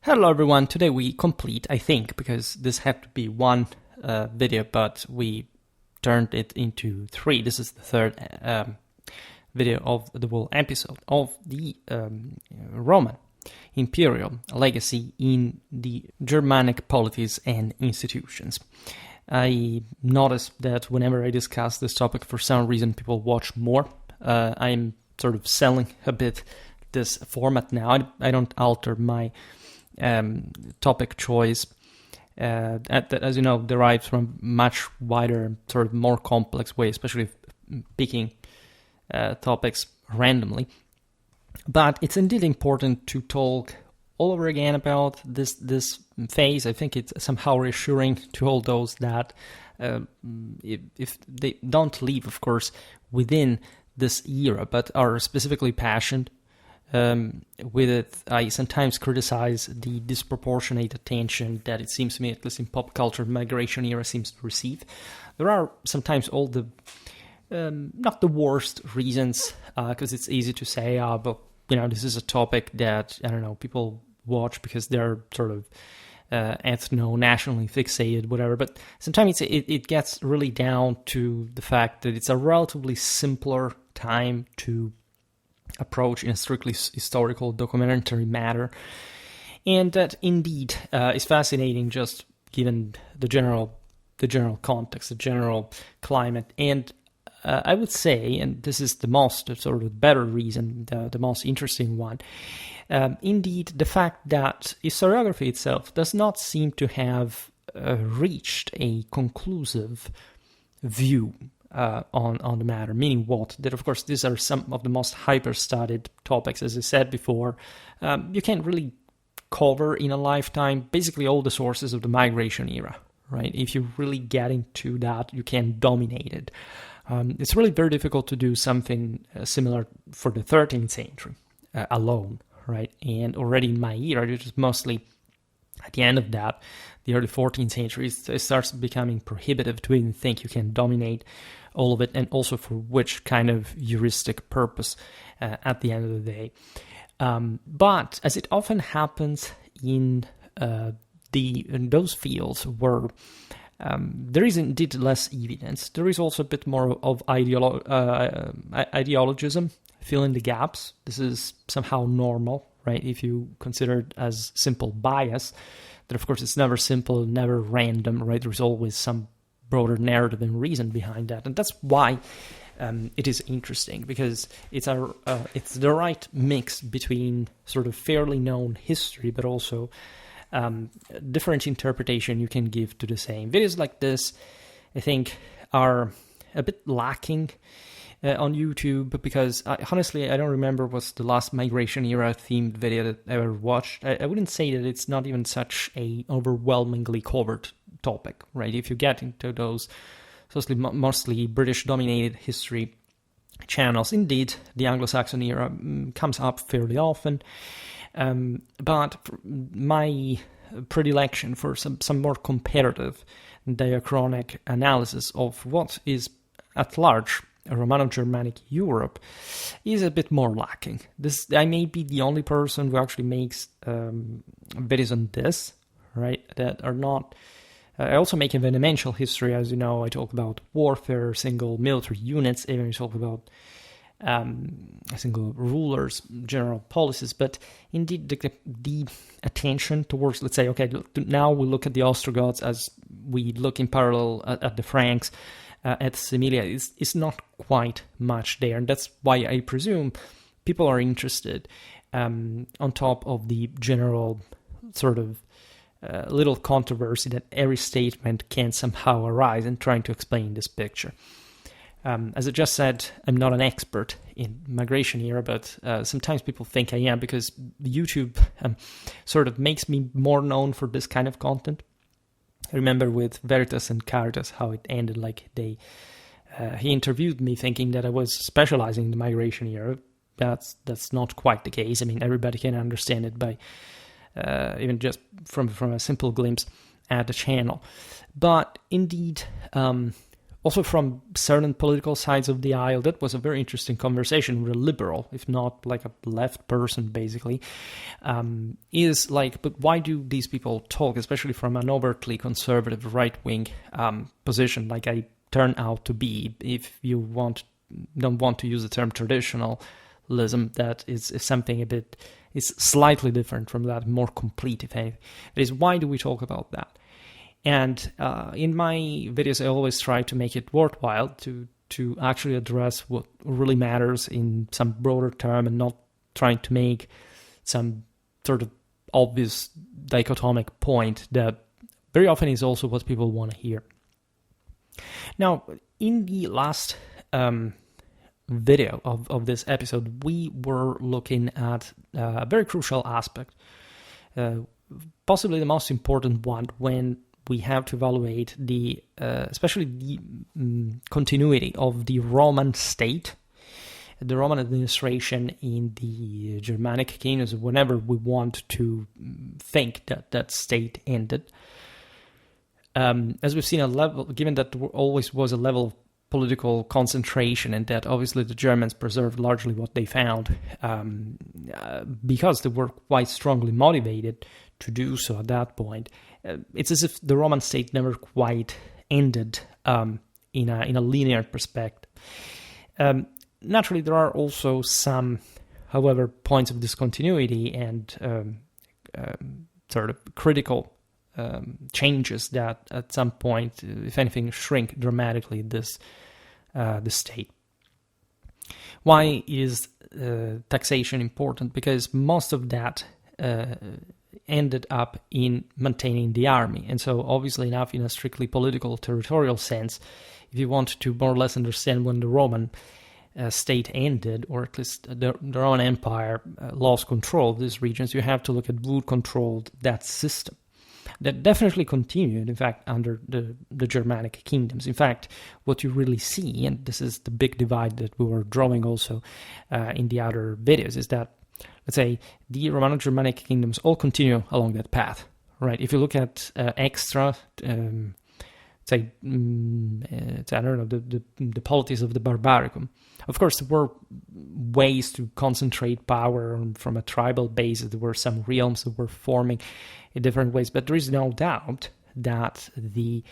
Hello everyone, today we complete, I think, because this had to be one video, but we turned it into three. This is the third video of the whole episode of the Roman imperial legacy in the Germanic polities and institutions. I noticed that whenever I discuss this topic, for some reason people watch more. I'm sort of selling a bit this format now. I don't alter my topic choice that, as you know, derives from much wider, sort of more complex way, especially picking topics randomly. But it's indeed important to talk all over again about this phase. I think it's somehow reassuring to all those that if they don't live, of course, within this era, but are specifically passionate with it. I sometimes criticize the disproportionate attention that it seems to me, at least in pop culture, migration era seems to receive. There are sometimes all the, not the worst reasons, because it's easy to say, but, this is a topic that, people watch because they're sort of ethno-nationally fixated, whatever. But sometimes it gets really down to the fact that it's a relatively simpler time to approach in a strictly historical documentary matter, and that indeed is fascinating, just given the general context, the general climate. And I would say, and this is the most sort of better reason, the most interesting one, indeed the fact that historiography itself does not seem to have reached a conclusive view on the matter, meaning what? That, of course, these are some of the most hyper-studied topics. As I said before, you can't really cover in a lifetime basically all the sources of the migration era, right? If you really get into that, you can dominate it. It's really very difficult to do something similar for the 13th century alone, right? And already in my era, it was mostly at the end of that, the early 14th century, it starts becoming prohibitive to even think you can dominate all of it, and also for which kind of heuristic purpose at the end of the day. But as it often happens in those fields where there is indeed less evidence, there is also a bit more of ideologism, filling the gaps. This is somehow normal, right? If you consider it as simple bias, that of course it's never simple, never random, right? There's always some broader narrative and reason behind that, and that's why it is interesting, because it's the right mix between sort of fairly known history, but also different interpretation you can give to the same. Videos like this, I think, are a bit lacking on YouTube, because honestly, I don't remember what's the last migration era themed video that I ever watched. I wouldn't say that it's not even such a overwhelmingly covered topic, right? If you get into those mostly British dominated history channels, indeed the Anglo-Saxon era comes up fairly often, but my predilection for some more comparative diachronic analysis of what is at large Romano-Germanic Europe is a bit more lacking. I may be the only person who actually makes videos on this, right, that are not... I also make evenemential history, as you know. I talk about warfare, single military units, even I talk about single rulers, general policies, but indeed the attention towards, let's say, okay, now we look at the Ostrogoths as we look in parallel at the Franks, at Similia, is not quite much there, and that's why I presume people are interested, on top of the general sort of little controversy that every statement can somehow arise in trying to explain this picture. As I just said, I'm not an expert in migration era, but sometimes people think I am, because YouTube sort of makes me more known for this kind of content. I remember with Veritas and Caritas how it ended. Like he interviewed me thinking that I was specializing in the migration era. That's not quite the case. I mean, everybody can understand it by even just from a simple glimpse at the channel. But indeed, Also, from certain political sides of the aisle, that was a very interesting conversation with a liberal, if not like a left person, basically, is like, but why do these people talk, especially from an overtly conservative right-wing position, like I turn out to be, if you don't want to use the term traditionalism, that is something is slightly different from that, more complete, if anything. That is, why do we talk about that? And in my videos, I always try to make it worthwhile to actually address what really matters in some broader term, and not trying to make some sort of obvious dichotomic point that very often is also what people want to hear. Now, in the last video of this episode, we were looking at a very crucial aspect, possibly the most important one, when we have to evaluate especially the continuity of the Roman state, the Roman administration in the Germanic kingdoms, whenever we want to think that state ended. As we've seen, given that there always was a level of political concentration, and that obviously the Germans preserved largely what they found, because they were quite strongly motivated to do so at that point. It's as if the Roman state never quite ended in a linear perspective. Naturally, there are also some, however, points of discontinuity and sort of critical changes that at some point, if anything, shrink dramatically the state. Why is taxation important? Because most of that ended up in maintaining the army. And so obviously enough, in a strictly political, territorial sense, if you want to more or less understand when the Roman state ended, or at least the Roman Empire lost control of these regions, you have to look at who controlled that system. That definitely continued, in fact, under the Germanic kingdoms. In fact, what you really see, and this is the big divide that we were drawing also in the other videos, is that, let's say, the Romano-Germanic kingdoms all continue along that path, right? If you look at extra, I don't know, the polities of the Barbaricum, of course, there were ways to concentrate power from a tribal basis. There were some realms that were forming in different ways, but there is no doubt that the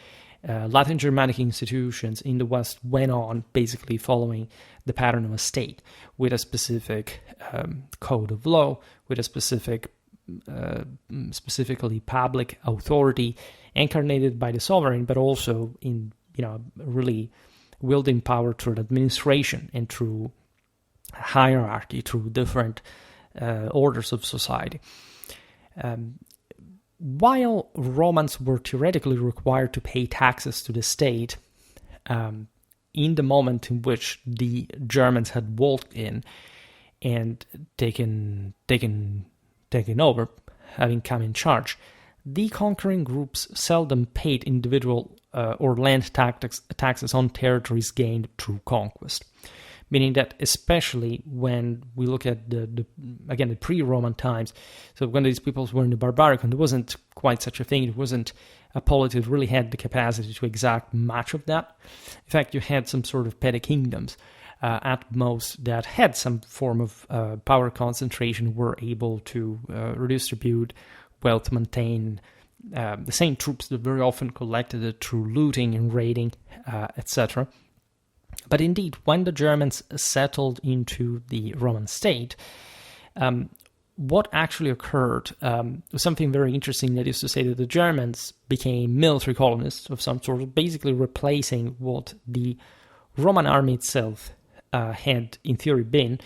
Latin Germanic institutions in the West went on basically following the pattern of a state, with a specific code of law, with a specifically public authority incarnated by the sovereign, but also in really wielding power through administration and through hierarchy, through different orders of society. While Romans were theoretically required to pay taxes to the state, in the moment in which the Germans had walked in and taken over, having come in charge, the conquering groups seldom paid individual or land taxes on territories gained through conquest. Meaning that, especially when we look at the pre-Roman times, so when these peoples were in the Barbaricum, there wasn't quite such a thing. It wasn't a polity that really had the capacity to exact much of that. In fact, you had some sort of petty kingdoms at most that had some form of power concentration, were able to redistribute wealth, maintain the same troops that very often collected it through looting and raiding, etc. But indeed, when the Germans settled into the Roman state, what actually occurred was something very interesting. That is to say that the Germans became military colonists of some sort, basically replacing what the Roman army itself had in theory been.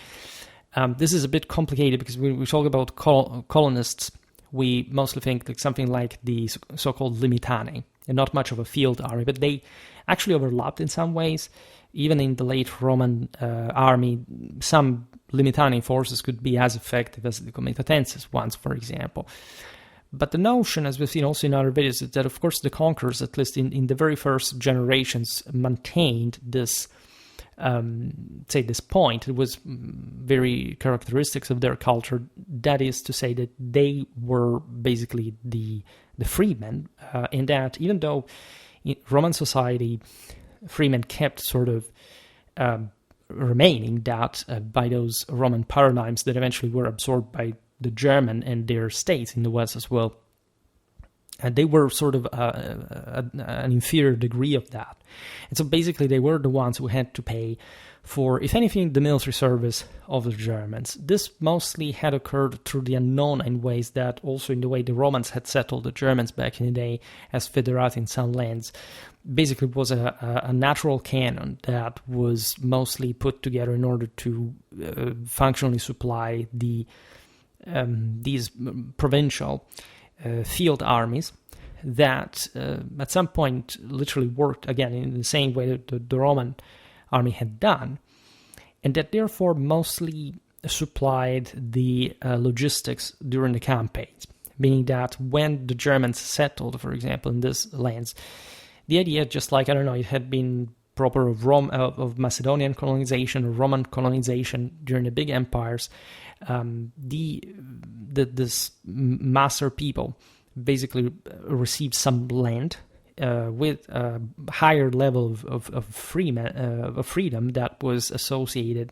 This is a bit complicated because when we talk about colonists, we mostly think like something like the so-called limitani, and not much of a field army, but they actually overlapped in some ways. Even in the late Roman army, some limitani forces could be as effective as the comitatenses ones, for example. But the notion, as we've seen also in other videos, is that, of course, the conquerors, at least in the very first generations, maintained this, this point. It was very characteristics of their culture. That is to say that they were basically the freedmen, and that even though in Roman society freemen kept sort of remaining that by those Roman paradigms that eventually were absorbed by the German and their states in the West as well. And they were sort of an inferior degree of that. And so basically they were the ones who had to pay for, if anything, the military service of the Germans. This mostly had occurred through the unknown in ways that also in the way the Romans had settled the Germans back in the day as foederati in some lands. Basically was a natural canon that was mostly put together in order to functionally supply these provincial field armies that at some point literally worked again in the same way that the Roman army had done, and that therefore mostly supplied the logistics during the campaigns, meaning that when the Germans settled, for example, in these lands, the idea, just like, I don't know, it had been proper of Macedonian colonization or Roman colonization during the big empires, this master people basically received some land with a higher level of freedom that was associated,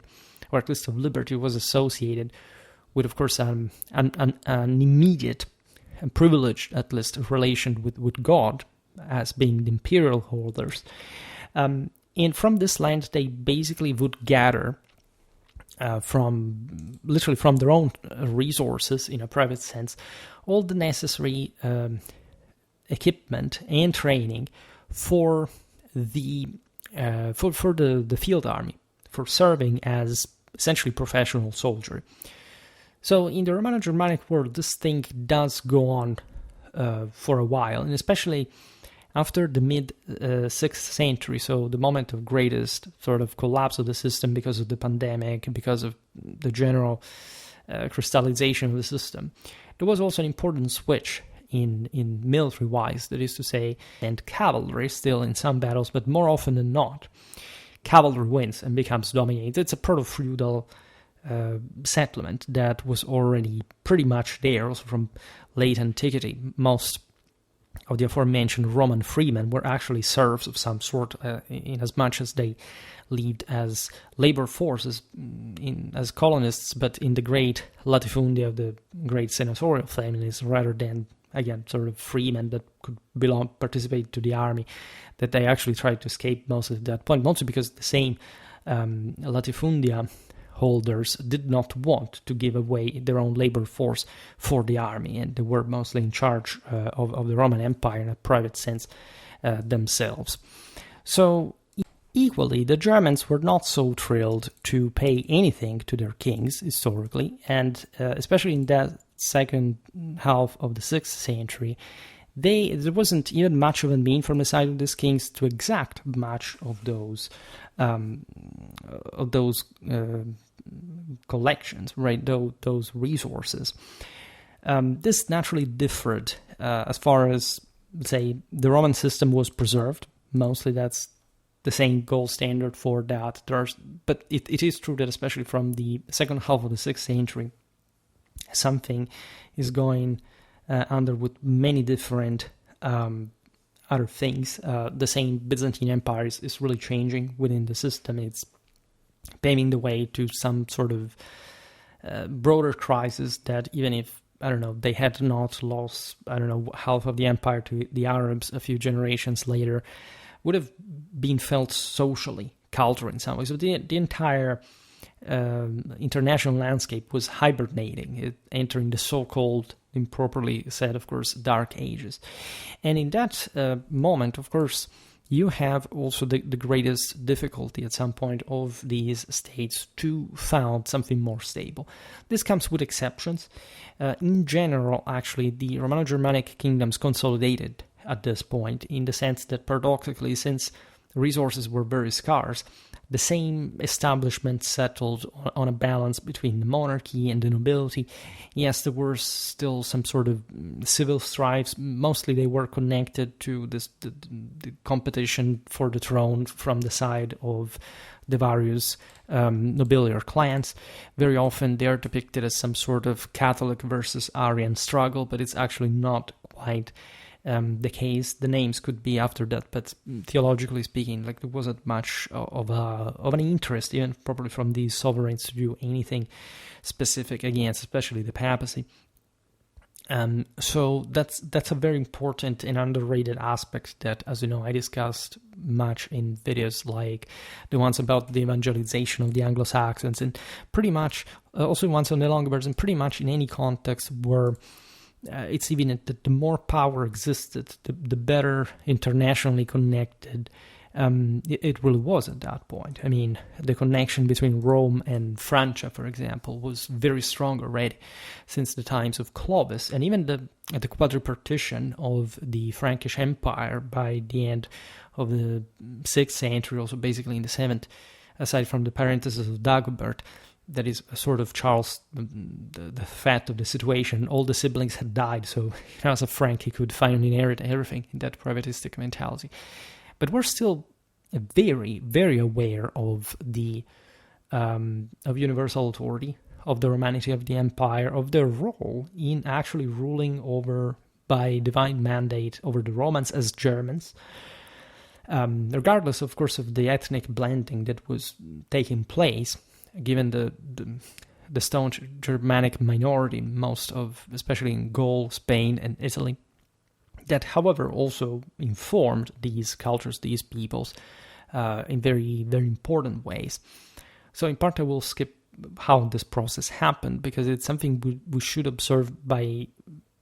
or at least of liberty, was associated with, of course, an immediate and privileged, at least, relation with God as being the imperial holders. And from this land, they basically would gather from their own resources, in a private sense, all the necessary equipment and training for the field army, for serving as essentially professional soldier. So in the Romano-Germanic world, this thing does go on for a while, and especially after the mid-6th century, so the moment of greatest sort of collapse of the system because of the pandemic, because of the general crystallization of the system, there was also an important switch in military-wise, that is to say, and cavalry still in some battles, but more often than not, cavalry wins and becomes dominated. It's a proto-feudal settlement that was already pretty much there, also from late antiquity. Most of the aforementioned Roman freemen were actually serfs of some sort, in as much as they lived as labor forces, as colonists, but in the great latifundia of the great senatorial families, rather than, again, sort of freemen that could participate to the army, that they actually tried to escape most at that point, mostly because the same latifundia holders did not want to give away their own labor force for the army, and they were mostly in charge of the Roman Empire in a private sense themselves. So equally, the Germans were not so thrilled to pay anything to their kings historically, and especially in that second half of the 6th century, there wasn't even much of a mean from the side of these kings to exact much of those collections, right? Those resources. This naturally differed as far as, say, the Roman system was preserved. Mostly, that's the same gold standard for that. But it is true that especially from the second half of the 6th century, something is going under with many different other things. The same Byzantine Empire is really changing within the system. It's paving the way to some sort of broader crisis that, even if, I don't know, they had not lost, I don't know, half of the empire to the Arabs a few generations later, would have been felt socially, culturally in some ways. So the entire international landscape was hibernating, entering the so-called, improperly said, of course, Dark Ages. And in that moment, of course, you have also the greatest difficulty at some point of these states to found something more stable. This comes with exceptions. In general, actually, the Romano-Germanic kingdoms consolidated at this point, in the sense that, paradoxically, since resources were very scarce, the same establishment settled on a balance between the monarchy and the nobility. Yes, there were still some sort of civil strifes. Mostly they were connected to the competition for the throne from the side of the various nobiliar clans. Very often they are depicted as some sort of Catholic versus Arian struggle, but it's actually not quite the case. The names could be after that, but theologically speaking, like there wasn't much of an interest, even probably from these sovereigns, to do anything specific against, especially the papacy. So that's a very important and underrated aspect that, as you know, I discussed much in videos like the ones about the evangelization of the Anglo-Saxons, and pretty much also ones on the Longobards, and pretty much in any context where it's evident that the more power existed, the better internationally connected it really was at that point. I mean, the connection between Rome and Francia, for example, was very strong already since the times of Clovis, and even the quadripartition of the Frankish Empire by the end of the 6th century, also basically in the 7th, aside from the parenthesis of Dagobert, that is a sort of Charles, the fat of the situation. All the siblings had died, so as a Frank, he could finally inherit everything in that privatistic mentality. But we're still very, very aware of the of universal authority, of the Romanity of the empire, of their role in actually ruling over, by divine mandate, over the Romans as Germans, regardless, of course, of the ethnic blending that was taking place, given the staunch Germanic minority, most of, especially in Gaul, Spain, and Italy, that, however, also informed these cultures, these peoples, in very, very important ways. So in part I will skip how this process happened, because it's something we should observe by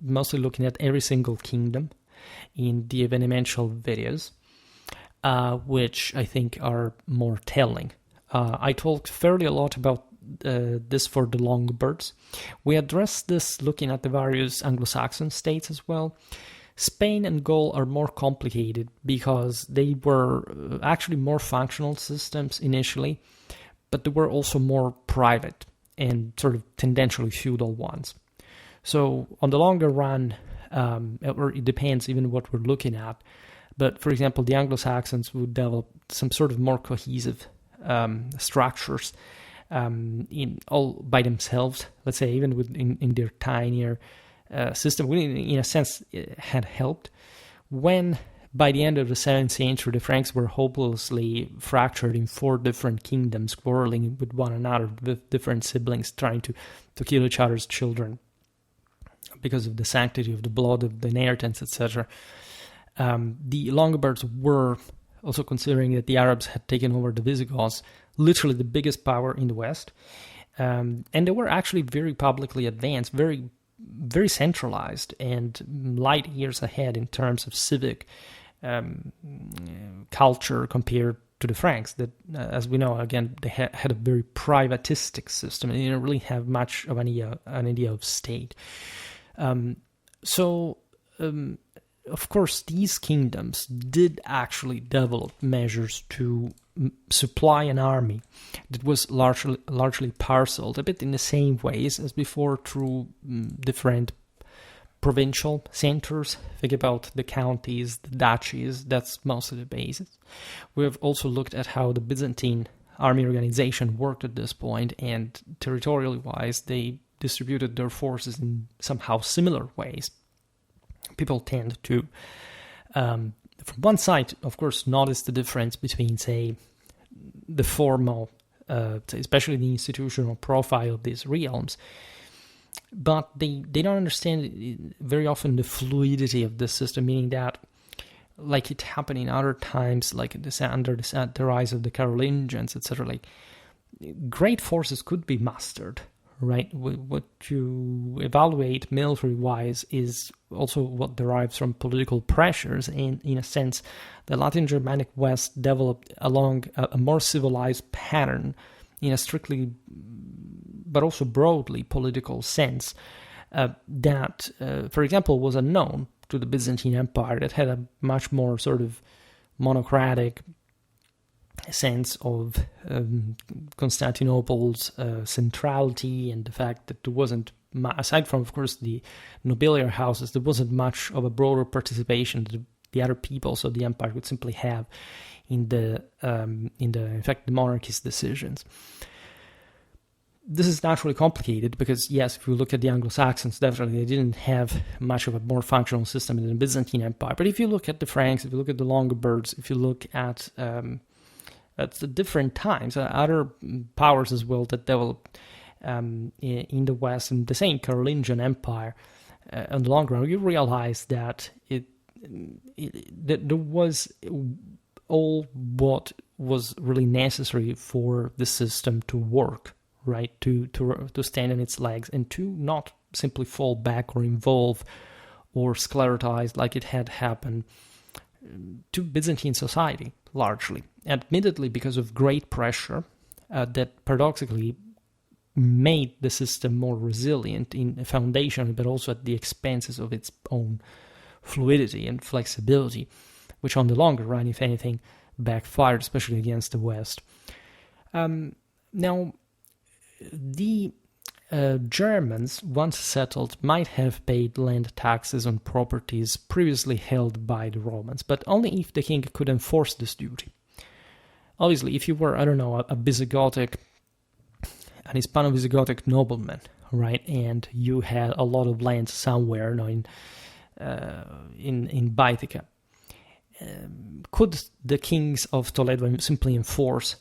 mostly looking at every single kingdom in the evenemential videos, which I think are more telling. I talked fairly a lot about this for the Longobards. We addressed this looking at the various Anglo-Saxon states as well. Spain and Gaul are more complicated because they were actually more functional systems initially, but they were also more private and sort of tendentially feudal ones. So on the longer run, or it depends even what we're looking at, but for example, the Anglo-Saxons would develop some sort of more cohesive structures in all by themselves, let's say, even in their tinier system, in a sense, had helped. When by the end of the 7th century, the Franks were hopelessly fractured in 4 different kingdoms, quarreling with one another, with different siblings trying to kill each other's children because of the sanctity of the blood, of the inheritance, etc. The Longobards were, also considering that the Arabs had taken over the Visigoths, literally the biggest power in the West, and they were actually very publicly advanced, very very centralized, and light years ahead in terms of civic culture compared to the Franks, that, as we know, again, they had a very privatistic system, and they didn't really have much of an idea of state. Of course, these kingdoms did actually develop measures to supply an army that was largely parceled, a bit in the same ways as before, through different provincial centers. Think about the counties, the duchies, that's most of the basis. We have also looked at how the Byzantine army organization worked at this point, and territorially wise, they distributed their forces in somehow similar ways. People tend to, from one side, of course, notice the difference between, say, the formal, especially the institutional profile of these realms, but they don't understand very often the fluidity of this system, meaning that, like it happened in other times, like under the rise of the Carolingians, etc., like great forces could be mustered, right? What you evaluate military-wise is also what derives from political pressures, and in a sense, the Latin Germanic West developed along a more civilized pattern in a strictly, but also broadly political sense, that, for example, was unknown to the Byzantine Empire, that had a much more sort of monocratic sense of Constantinople's centrality, and the fact that there wasn't, aside from, of course, the nobiliar houses, there wasn't much of a broader participation that the other peoples of the empire would simply have in fact, the monarchy's decisions. this is naturally complicated because, yes, if you look at the Anglo-Saxons, definitely they didn't have much of a more functional system than the Byzantine Empire. But if you look at the Franks, if you look at the Longobards, if you look at the different times, other powers as well that developed in the West, in the same Carolingian Empire, in the long run, you realize that that there was all what was really necessary for the system to work, right? To stand on its legs and to not simply fall back or evolve or sclerotize like it had happened to Byzantine society, largely. Admittedly, because of great pressure that paradoxically made the system more resilient in foundation, but also at the expenses of its own fluidity and flexibility, which on the longer run, if anything, backfired, especially against the West. Now, the Germans, once settled, might have paid land taxes on properties previously held by the Romans, but only if the king could enforce this duty. Obviously, if you were, I don't know, an Hispano-Visigothic nobleman, right, and you had a lot of land somewhere, in Baetica, could the kings of Toledo simply enforce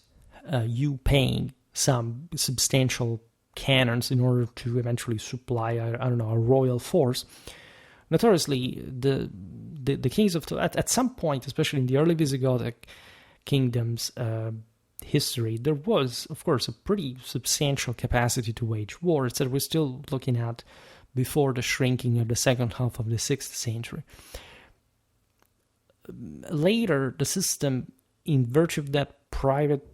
you paying some substantial cannons in order to eventually supply, a royal force? Notoriously, the kings of Toledo, at some point, especially in the early Visigothic kingdom's history, there was, of course, a pretty substantial capacity to wage war. It's that we're still looking at before the shrinking of the second half of the 6th century. Later, the system, in virtue of that private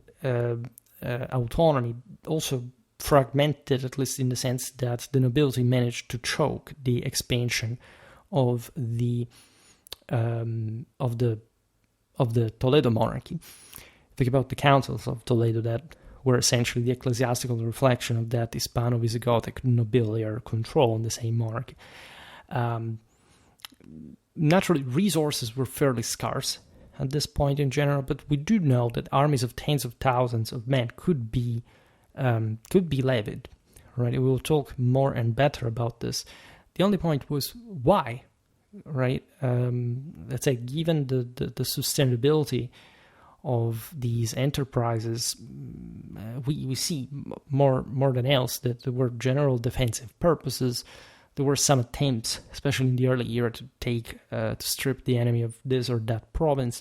autonomy, also fragmented, at least in the sense that the nobility managed to choke the expansion of the Toledo monarchy. Think about the councils of Toledo that were essentially the ecclesiastical reflection of that Hispano-Visigothic nobiliar control in the same monarchy. Naturally, resources were fairly scarce at this point in general, but we do know that armies of tens of thousands of men could be levied. Right? We will talk more and better about this. The only point was why, right? Let's say, given the sustainability of these enterprises, we see more than else that there were general defensive purposes. There were some attempts, especially in the early year, to strip the enemy of this or that province.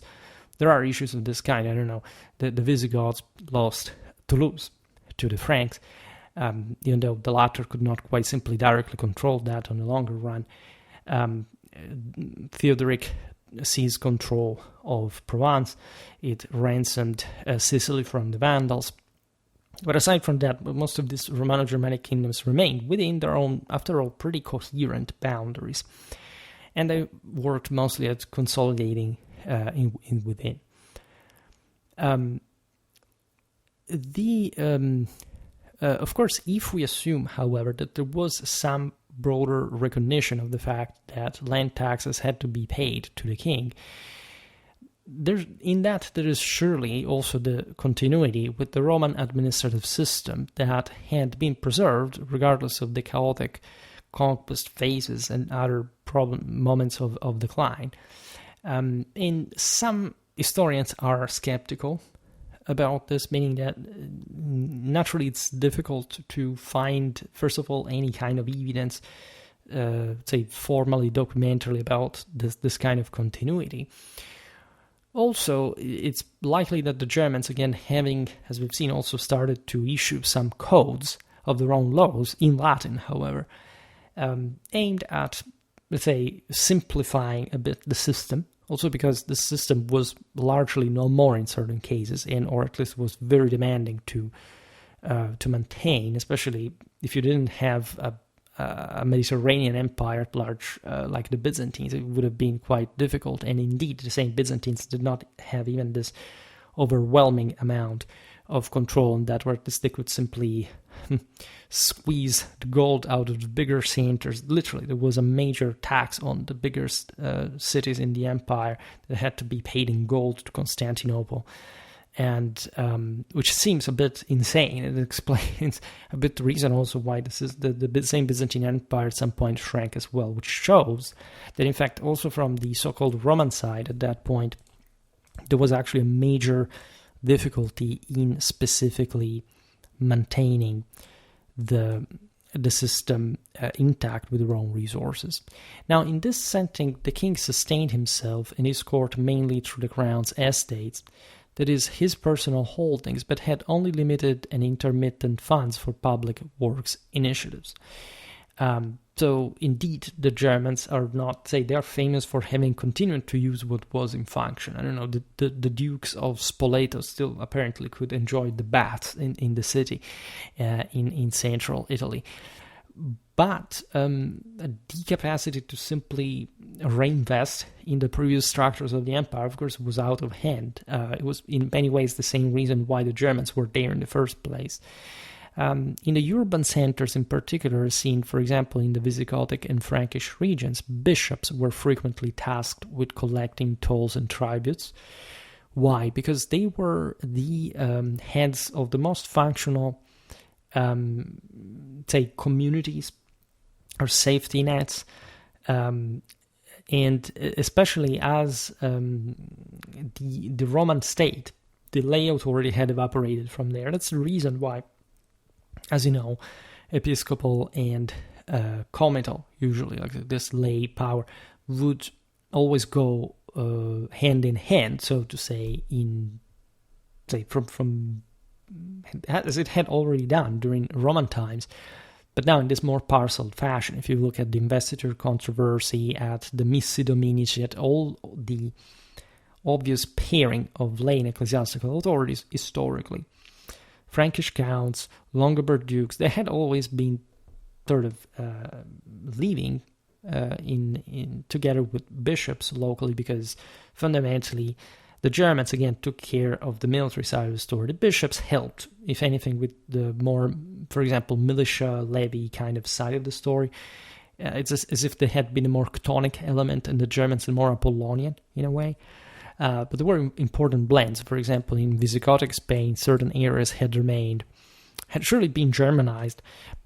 There are issues of this kind. I don't know. The Visigoths lost Toulouse to the Franks, even though the latter could not quite simply directly control that on the longer run. Theodoric seized control of Provence. It ransomed Sicily from the Vandals. But aside from that, most of these Romano-Germanic kingdoms remained within their own, after all, pretty coherent boundaries. And they worked mostly at consolidating within. Of course, if we assume, however, that there was some broader recognition of the fact that land taxes had to be paid to the king, there is surely also the continuity with the Roman administrative system that had been preserved regardless of the chaotic conquest phases and other moments of decline. And some historians are skeptical about this, meaning that naturally it's difficult to find, first of all, any kind of evidence, say formally, documentarily about this kind of continuity. Also, it's likely that the Germans, again, having, as we've seen, also started to issue some codes of their own laws, in Latin, however, aimed at, let's say, simplifying a bit the system. Also because the system was largely no more in certain cases, or at least was very demanding to maintain, especially if you didn't have a Mediterranean empire at large like the Byzantines. It would have been quite difficult, and indeed the same Byzantines did not have even this overwhelming amount of control, and that where they could simply squeeze the gold out of the bigger centers. Literally, there was a major tax on the biggest cities in the empire that had to be paid in gold to Constantinople. and which seems a bit insane. It explains a bit the reason also why this is the same Byzantine Empire at some point shrank as well, which shows that in fact also from the so-called Roman side at that point there was actually a major difficulty in specifically maintaining the system intact with their own resources. Now, in this setting, the king sustained himself and his court mainly through the crown's estates, that is, his personal holdings, but had only limited and intermittent funds for public works initiatives. So, indeed, the Germans are not, say, they are famous for having continued to use what was in function. I don't know, the Dukes of Spoleto still apparently could enjoy the baths in the city in central Italy. But the capacity to simply reinvest in the previous structures of the empire, of course, was out of hand. It was in many ways the same reason why the Germans were there in the first place. In the urban centers in particular, seen, for example, in the Visigothic and Frankish regions, bishops were frequently tasked with collecting tolls and tributes. Why? Because they were the heads of the most functional, say, communities or safety nets, and especially as the Roman state, the layout already had evaporated from there. That's the reason why, as you know, episcopal and comital, usually like this lay power, would always go hand in hand, so to say, in say from as it had already done during Roman times, but now in this more parceled fashion. If you look at the investiture controversy, at the missi dominici, at all the obvious pairing of lay and ecclesiastical authorities historically, Frankish counts, Longobards dukes, they had always been sort of living in together with bishops locally, because fundamentally the Germans again took care of the military side of the story. The bishops helped, if anything, with the more, for example, militia levy kind of side of the story. It's as if they had been a more Chthonic element and the Germans are more Apollonian in a way. But there were important blends. For example, in Visigothic Spain, certain areas had surely been Germanized,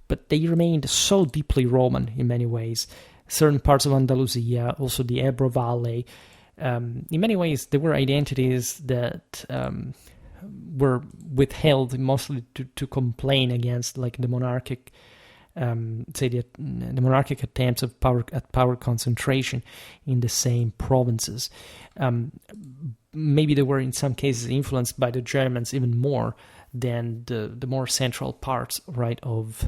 but they remained so deeply Roman in many ways. Certain parts of Andalusia, also the Ebro Valley, in many ways there were identities that were withheld mostly to complain against, like the monarchic, say the monarchic attempts of power concentration in the same provinces. Maybe they were in some cases influenced by the Germans even more than the more central parts, right, of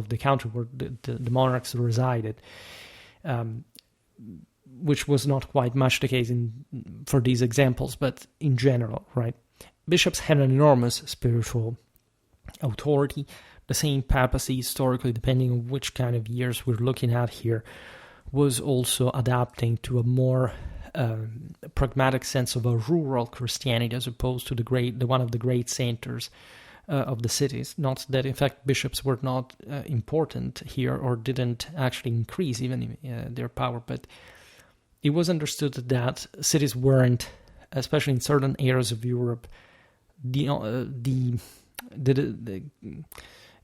the country where the monarchs resided, which was not quite much the case for these examples, but in general, right, bishops had an enormous spiritual authority. The same papacy, historically, depending on which kind of years we're looking at here, was also adapting to a more pragmatic sense of a rural Christianity as opposed to the one of the great centers of the cities. Not that, in fact, bishops were not important here or didn't actually increase even their power, but it was understood that cities weren't, especially in certain areas of Europe,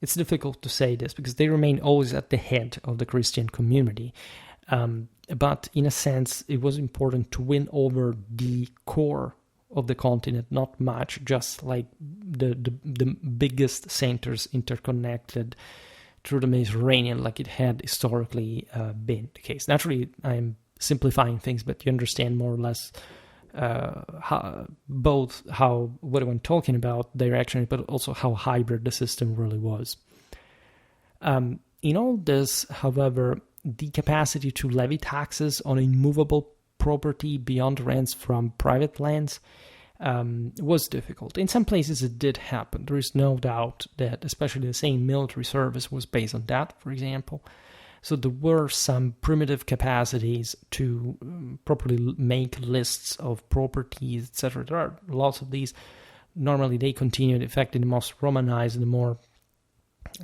it's difficult to say this because they remain always at the head of the Christian community. But in a sense, it was important to win over the core of the continent, not much, just like the biggest centers interconnected through the Mediterranean, like it had historically been the case. Naturally, I'm simplifying things, but you understand more or less what I'm talking about directionally, but also how hybrid the system really was. In all this, however, the capacity to levy taxes on immovable property beyond rents from private lands was difficult. In some places it did happen. There is no doubt that especially the same military service was based on that, for example. So there were some primitive capacities to properly make lists of properties, etc. There are lots of these. Normally they continued, in fact, in the most Romanized and the more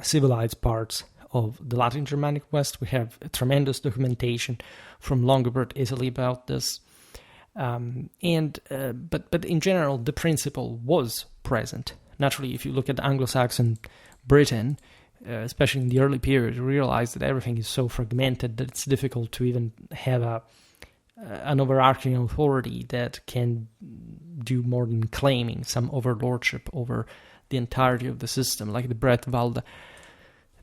civilized parts of the Latin Germanic West. We have a tremendous documentation from Longobard Italy about this. But in general, the principle was present. Naturally, if you look at Anglo-Saxon Britain, especially in the early period, you realize that everything is so fragmented that it's difficult to even have an overarching authority that can do more than claiming some overlordship over the entirety of the system, like the Bretwalda,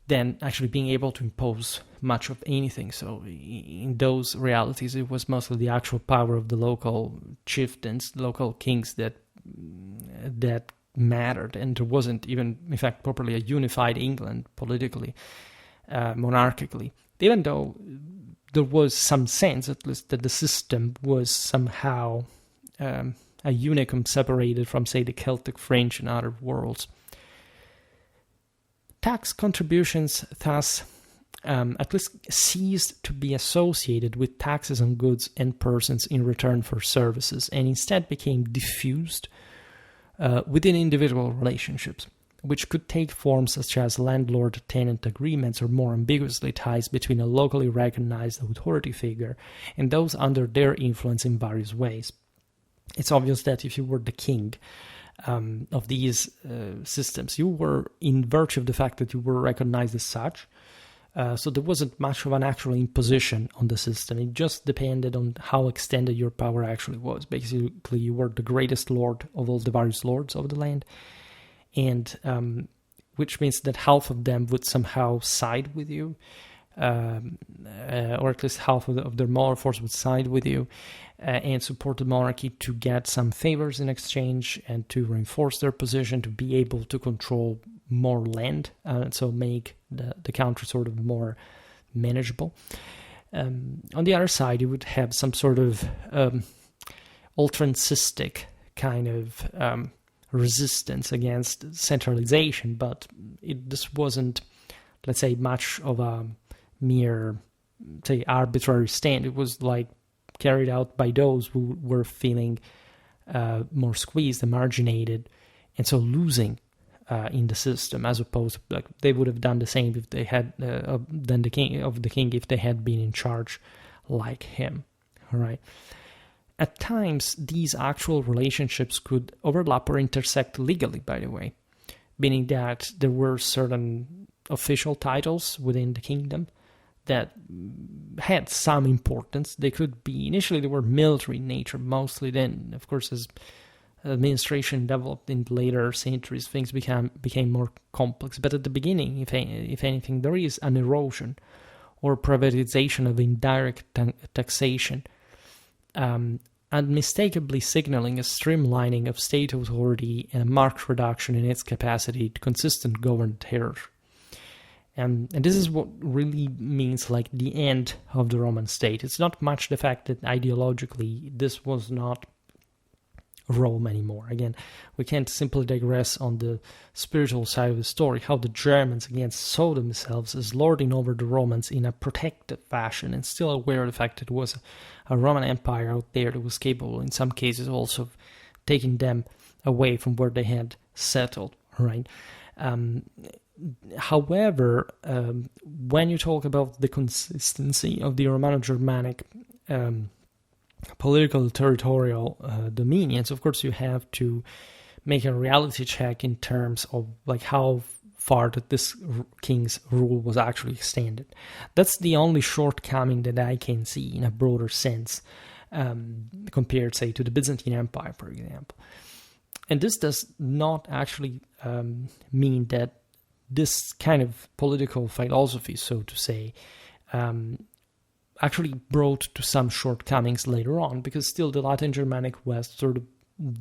than actually being able to impose much of anything. So in those realities, it was mostly the actual power of the local chieftains, the local kings that mattered, and there wasn't even, in fact, properly a unified England politically, monarchically, even though there was some sense, at least, that the system was somehow a unicum separated from, say, the Celtic, French, and other worlds. Tax contributions thus at least ceased to be associated with taxes on goods and persons in return for services, and instead became diffused within individual relationships, which could take forms such as landlord-tenant agreements, or more ambiguously ties between a locally recognized authority figure and those under their influence in various ways. It's obvious that if you were the king of these systems, you were, in virtue of the fact that you were recognized as such, so there wasn't much of an actual imposition on the system. It just depended on how extended your power actually was. Basically, you were the greatest lord of all the various lords of the land, and which means that half of them would somehow side with you, or at least half of their moral force would side with you and support the monarchy to get some favors in exchange and to reinforce their position, to be able to control more land, and so make the country sort of more manageable. On the other side, you would have some sort of ultrancistic kind of resistance against centralization, but this wasn't, let's say, much of a mere, say, arbitrary stand. It was like carried out by those who were feeling more squeezed, marginated, and so losing in the system, as opposed to, like, they would have done the same if they had than the king if they had been in charge like him. All right. At times, these actual relationships could overlap or intersect legally, by the way, meaning that there were certain official titles within the kingdom that had some importance. They could be, initially they were military in nature mostly, then of course as administration developed in later centuries, things became more complex. But at the beginning, if anything, there is an erosion or privatization of indirect taxation, unmistakably signaling a streamlining of state authority and a marked reduction in its capacity to consistent govern terror. And this is what really means like the end of the Roman state. It's not much the fact that ideologically this was not Rome anymore. Again, we can't simply digress on the spiritual side of the story, how the Germans again saw themselves as lording over the Romans in a protective fashion, and still aware of the fact that it was a Roman Empire out there that was capable in some cases also of taking them away from where they had settled, right? However, when you talk about the consistency of the Romano-Germanic political territorial dominions, of course you have to make a reality check in terms of like how far that this king's rule was actually extended. That's the only shortcoming that I can see in a broader sense, compared, say, to the Byzantine Empire, for example. And this does not actually mean that this kind of political philosophy, so to say, actually brought to some shortcomings later on, because still the Latin Germanic West sort of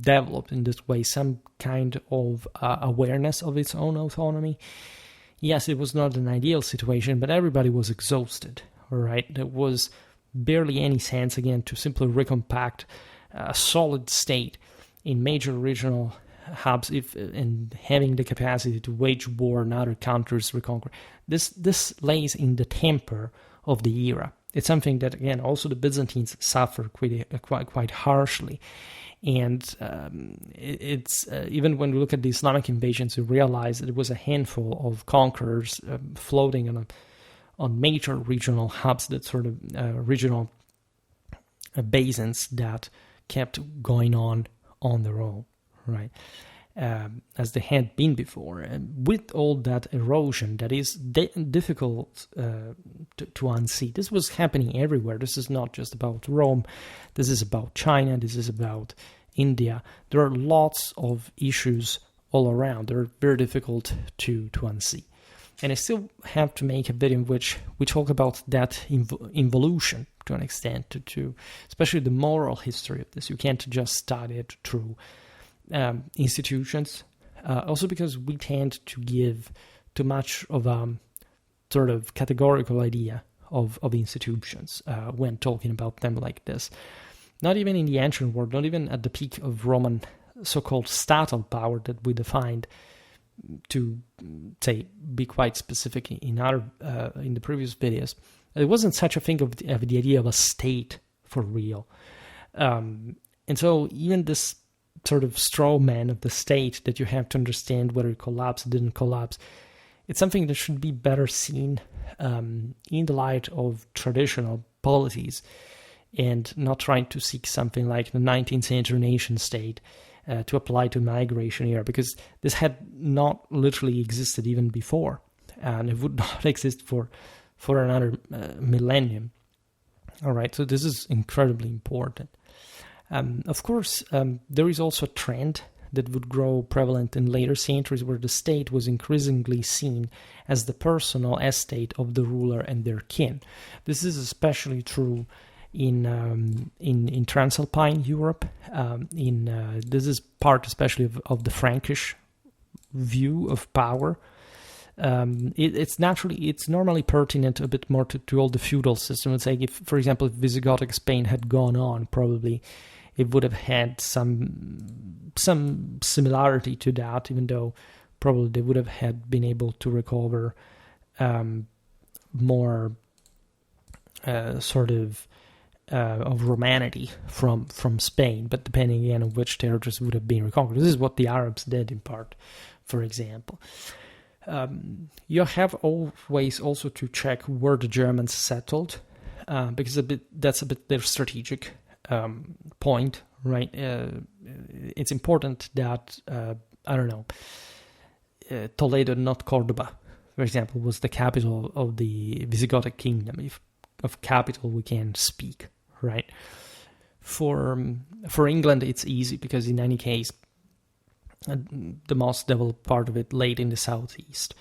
developed in this way some kind of awareness of its own autonomy. Yes, it was not an ideal situation, but everybody was exhausted, all right? There was barely any sense, again, to simply recompact a solid state in major regional hubs and having the capacity to wage war in other countries, reconquer. This lays in the temper of the era. It's something that, again, also the Byzantines suffered quite harshly. And it's even when we look at the Islamic invasions, we realize that it was a handful of conquerors floating on major regional hubs, that sort of regional basins that kept going on their own, right? As they had been before. And with all that erosion that is difficult to unsee. This was happening everywhere. This is not just about Rome. This is about China. This is about India. There are lots of issues all around. They're very difficult to unsee. And I still have to make a video in which we talk about that involution to an extent, to especially the moral history of this. You can't just study it through institutions, also because we tend to give too much of a sort of categorical idea of institutions when talking about them like this. Not even in the ancient world, not even at the peak of Roman so-called statal power that we defined to, say, be quite specific in the previous videos. It wasn't such a thing of the idea of a state for real. And so even this sort of straw man of the state that you have to understand whether it collapsed or didn't collapse, it's something that should be better seen in the light of traditional polities and not trying to seek something like the 19th century nation state to apply to migration era, because this had not literally existed even before, and it would not exist for another millennium. All right, so this is incredibly important. Of course, there is also a trend that would grow prevalent in later centuries where the state was increasingly seen as the personal estate of the ruler and their kin. This is especially true in Transalpine Europe. This is part especially of the Frankish view of power. It's normally pertinent a bit more to all the feudal system. Let's say, if, for example, if Visigothic Spain had gone on, probably it would have had some similarity to that, even though probably they would have had been able to recover more sort of Romanity from Spain, but depending again on which territories would have been reconquered. This is what the Arabs did in part, for example. You have always also to check where the Germans settled, because that's a bit their strategic point, right? It's important that, Toledo, not Cordoba, for example, was the capital of the Visigothic kingdom. If of capital we can speak, right? For England, it's easy because in any case, the most developed part of it laid in the southeast.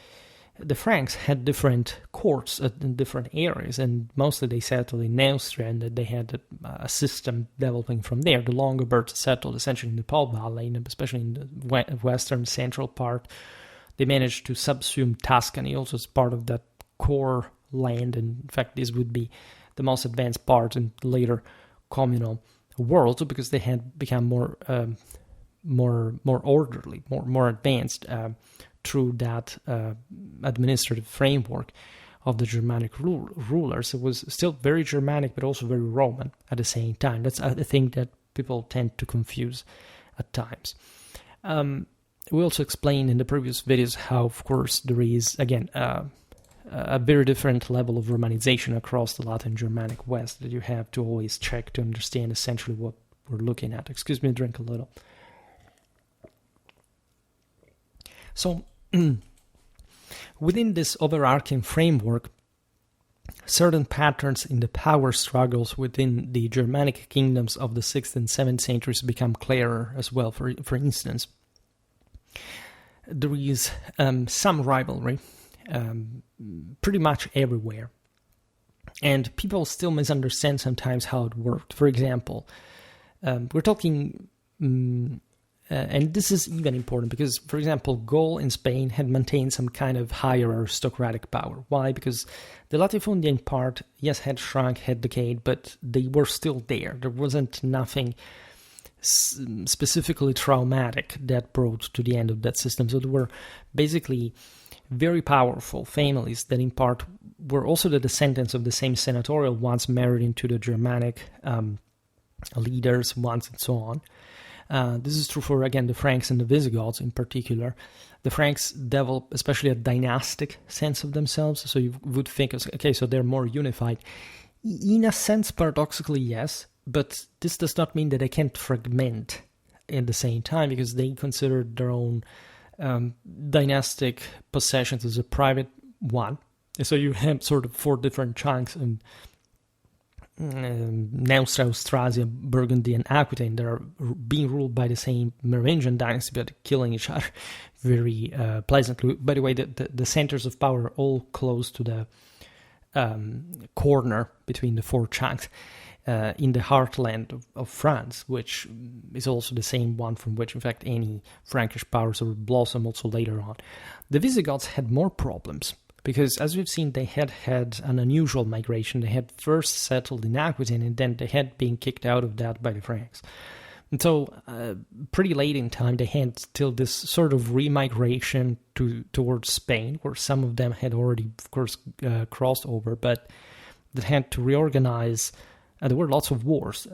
The Franks had different courts in different areas, and mostly they settled in Neustria, and they had a system developing from there. The Longobards settled essentially in the Po Valley, and especially in the western central part. They managed to subsume Tuscany, also as part of that core land, and in fact this would be the most advanced part in the later communal world, because they had become more orderly, more advanced through that administrative framework of the Germanic rulers. It was still very Germanic, but also very Roman at the same time. That's a thing that people tend to confuse at times. We also explained in the previous videos how, of course, there is, again, a very different level of Romanization across the Latin Germanic West that you have to always check to understand essentially what we're looking at. Excuse me, drink a little. So, within this overarching framework, certain patterns in the power struggles within the Germanic kingdoms of the 6th and 7th centuries become clearer as well. For instance, there is some rivalry pretty much everywhere, and people still misunderstand sometimes how it worked. For example, we're talking... and this is even important because, for example, Gaul in Spain had maintained some kind of higher aristocratic power. Why? Because the Latifundian part, yes, had shrunk, had decayed, but they were still there. There wasn't nothing specifically traumatic that brought to the end of that system. So there were basically very powerful families that in part were also the descendants of the same senatorial ones married into the Germanic leaders once and so on. This is true for, again, the Franks and the Visigoths in particular. The Franks develop especially a dynastic sense of themselves, so you would think, okay, so they're more unified. In a sense, paradoxically, yes, But this does not mean that they can't fragment at the same time, because they considered their own dynastic possessions as a private one. So you have sort of 4 different chunks, and Neustria, Austrasia, Burgundy, and Aquitaine that are being ruled by the same Merovingian dynasty, but killing each other very pleasantly. By the way, the centers of power are all close to the corner between the 4 chunks in the heartland of France, which is also the same one from which, in fact, any Frankish powers will blossom also later on. The Visigoths had more problems, because, as we've seen, they had an unusual migration. They had first settled in Aquitaine, and then they had been kicked out of that by the Franks. And so, pretty late in time, they had still this sort of remigration towards Spain, where some of them had already, of course, crossed over, but that had to reorganize. There were lots of wars,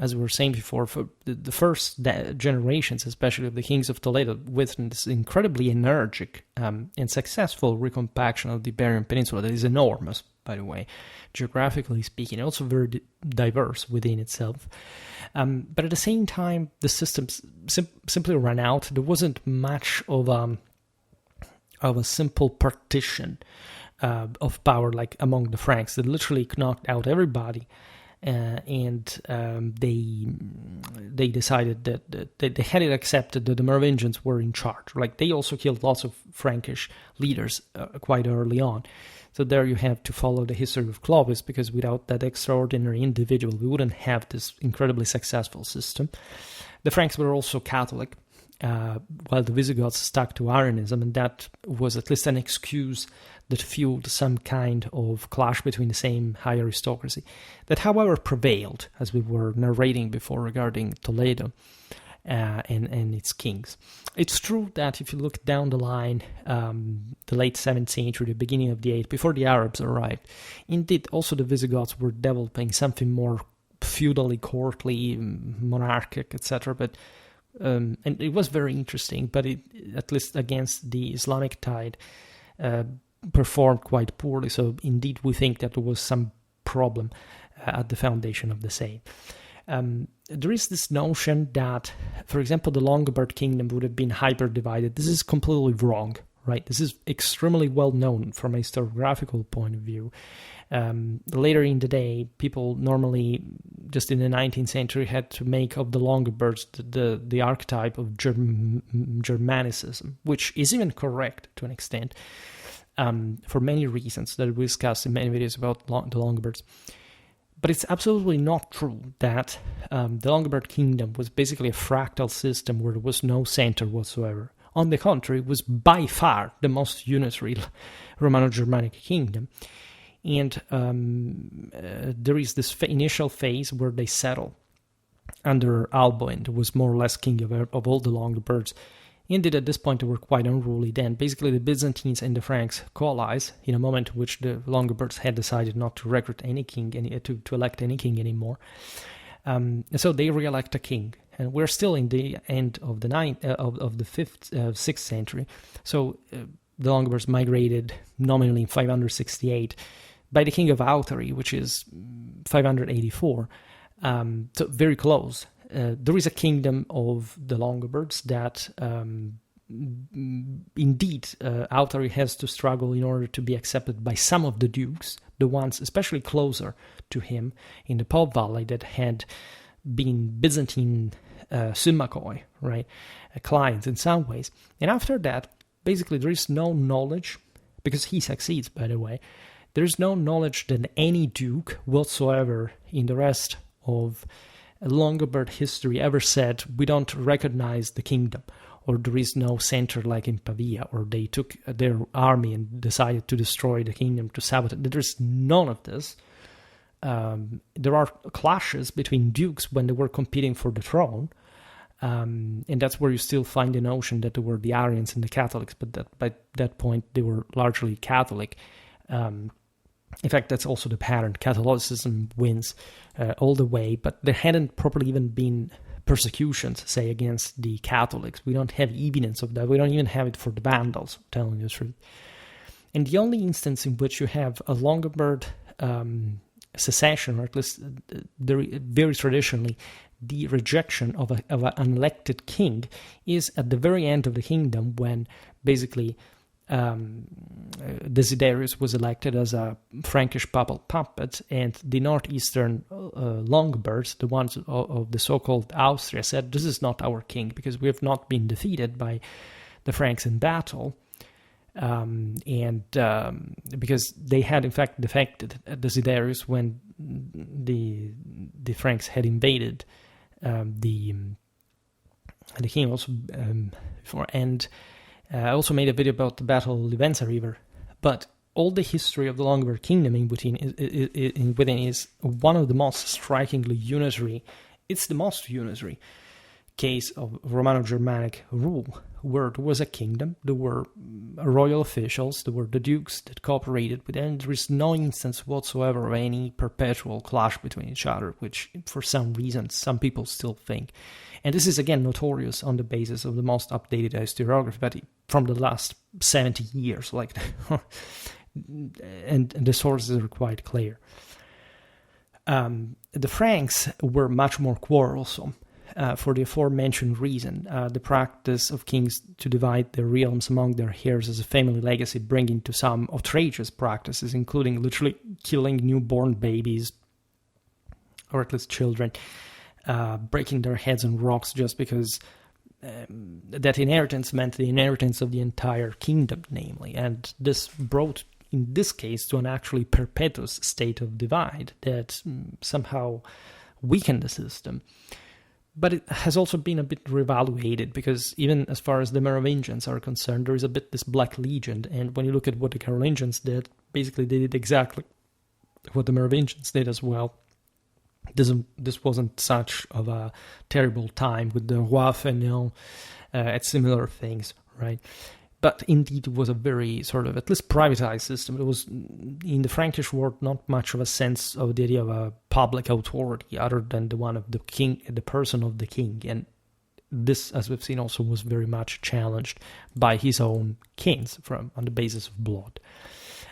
as we were saying before. For the first generations, especially of the kings of Toledo, witnessed this incredibly energetic and successful recompaction of the Iberian Peninsula that is enormous, by the way, geographically speaking, also very diverse within itself. But at the same time, the systems simply ran out. There wasn't much of a simple partition of power like among the Franks. They literally knocked out everybody. And they decided that they had it accepted that the Merovingians were in charge. Like, they also killed lots of Frankish leaders quite early on. So there you have to follow the history of Clovis, because without that extraordinary individual, we wouldn't have this incredibly successful system. The Franks were also Catholic, while the Visigoths stuck to Arianism, and that was at least an excuse that fueled some kind of clash between the same high aristocracy, that however prevailed, as we were narrating before regarding Toledo and its kings. It's true that if you look down the line, the late 7th century, the beginning of the 8th, before the Arabs arrived, indeed also the Visigoths were developing something more feudally, courtly, monarchic, etc., but and it was very interesting, but it, at least against the Islamic tide, performed quite poorly. So indeed, we think that there was some problem at the foundation of the same. There is this notion that, for example, the Longobards kingdom would have been hyper-divided. This is completely wrong, right? This is extremely well known from a historiographical point of view. Later in the day, people normally, just in the 19th century, had to make of the Longobards the archetype of Germanicism, which is even correct to an extent, for many reasons that we discussed in many videos about the Longobards. But it's absolutely not true that the Longobard kingdom was basically a fractal system where there was no center whatsoever. On the contrary, it was by far the most unitary Romano-Germanic kingdom. And there is this initial phase where they settle under Alboin, who was more or less king of all the Longobards. Indeed, at this point, they were quite unruly then. Basically, the Byzantines and the Franks coalesce in a moment in which the Longobards had decided not to recruit any king, to elect any king anymore. And so they re-elect a king. And we're still in the end of the 6th century. So the Longobards migrated nominally in 568 by the king of Authari, which is 584. So very close. There is a kingdom of the Longobards that indeed Authari has to struggle in order to be accepted by some of the dukes, the ones especially closer to him in the Pop Valley that had been Byzantine Symmachoi, right, clients in some ways. And after that, basically there is no knowledge, because he succeeds, by the way, there is no knowledge that any duke whatsoever in the rest of Longobard history ever said, we don't recognize the kingdom, or there is no center like in Pavia, or they took their army and decided to destroy the kingdom, to sabotage. There is none of this. There are clashes between dukes when they were competing for the throne, and that's where you still find the notion that there were the Arians and the Catholics, but that by that point they were largely Catholic. In fact, that's also the pattern. Catholicism wins all the way, but there hadn't properly even been persecutions, say, against the Catholics. We don't have evidence of that. We don't even have it for the Vandals, telling the truth. And the only instance in which you have a Longobard secession, or at least very traditionally, the rejection of an elected king is at the very end of the kingdom, when basically Desiderius was elected as a Frankish papal puppet, and the northeastern Longobards, the ones of the so-called Austria, said, this is not our king, because we have not been defeated by the Franks in battle, because they had in fact defected Desiderius when the Franks had invaded the king also before. And I also made a video about the Battle of Livenza River, but all the history of the Longobards kingdom in within is one of the most strikingly unitary. It's the most unitary case of Romano-Germanic rule, where there was a kingdom, there were royal officials, there were the dukes that cooperated with them. There is no instance whatsoever of any perpetual clash between each other, which for some reason some people still think. And this is again notorious on the basis of the most updated historiography, but from the last 70 years, like, and the sources are quite clear. The Franks were much more quarrelsome. For the aforementioned reason, the practice of kings to divide their realms among their heirs as a family legacy, bringing to some outrageous practices, including literally killing newborn babies, or at least children, breaking their heads on rocks just because that inheritance meant the inheritance of the entire kingdom, namely. And this brought, in this case, to an actually perpetuous state of divide that somehow weakened the system. But it has also been a bit reevaluated, because even as far as the Merovingians are concerned, there is a bit this black legend. And when you look at what the Carolingians did, basically they did exactly what the Merovingians did as well. This wasn't such of a terrible time with the Roi Fainéant at similar things, right? But indeed, it was a very sort of, at least privatized system. It was, in the Frankish world, not much of a sense of the idea of a public authority other than the one of the king, the person of the king. And this, as we've seen, also was very much challenged by his own kings on the basis of blood.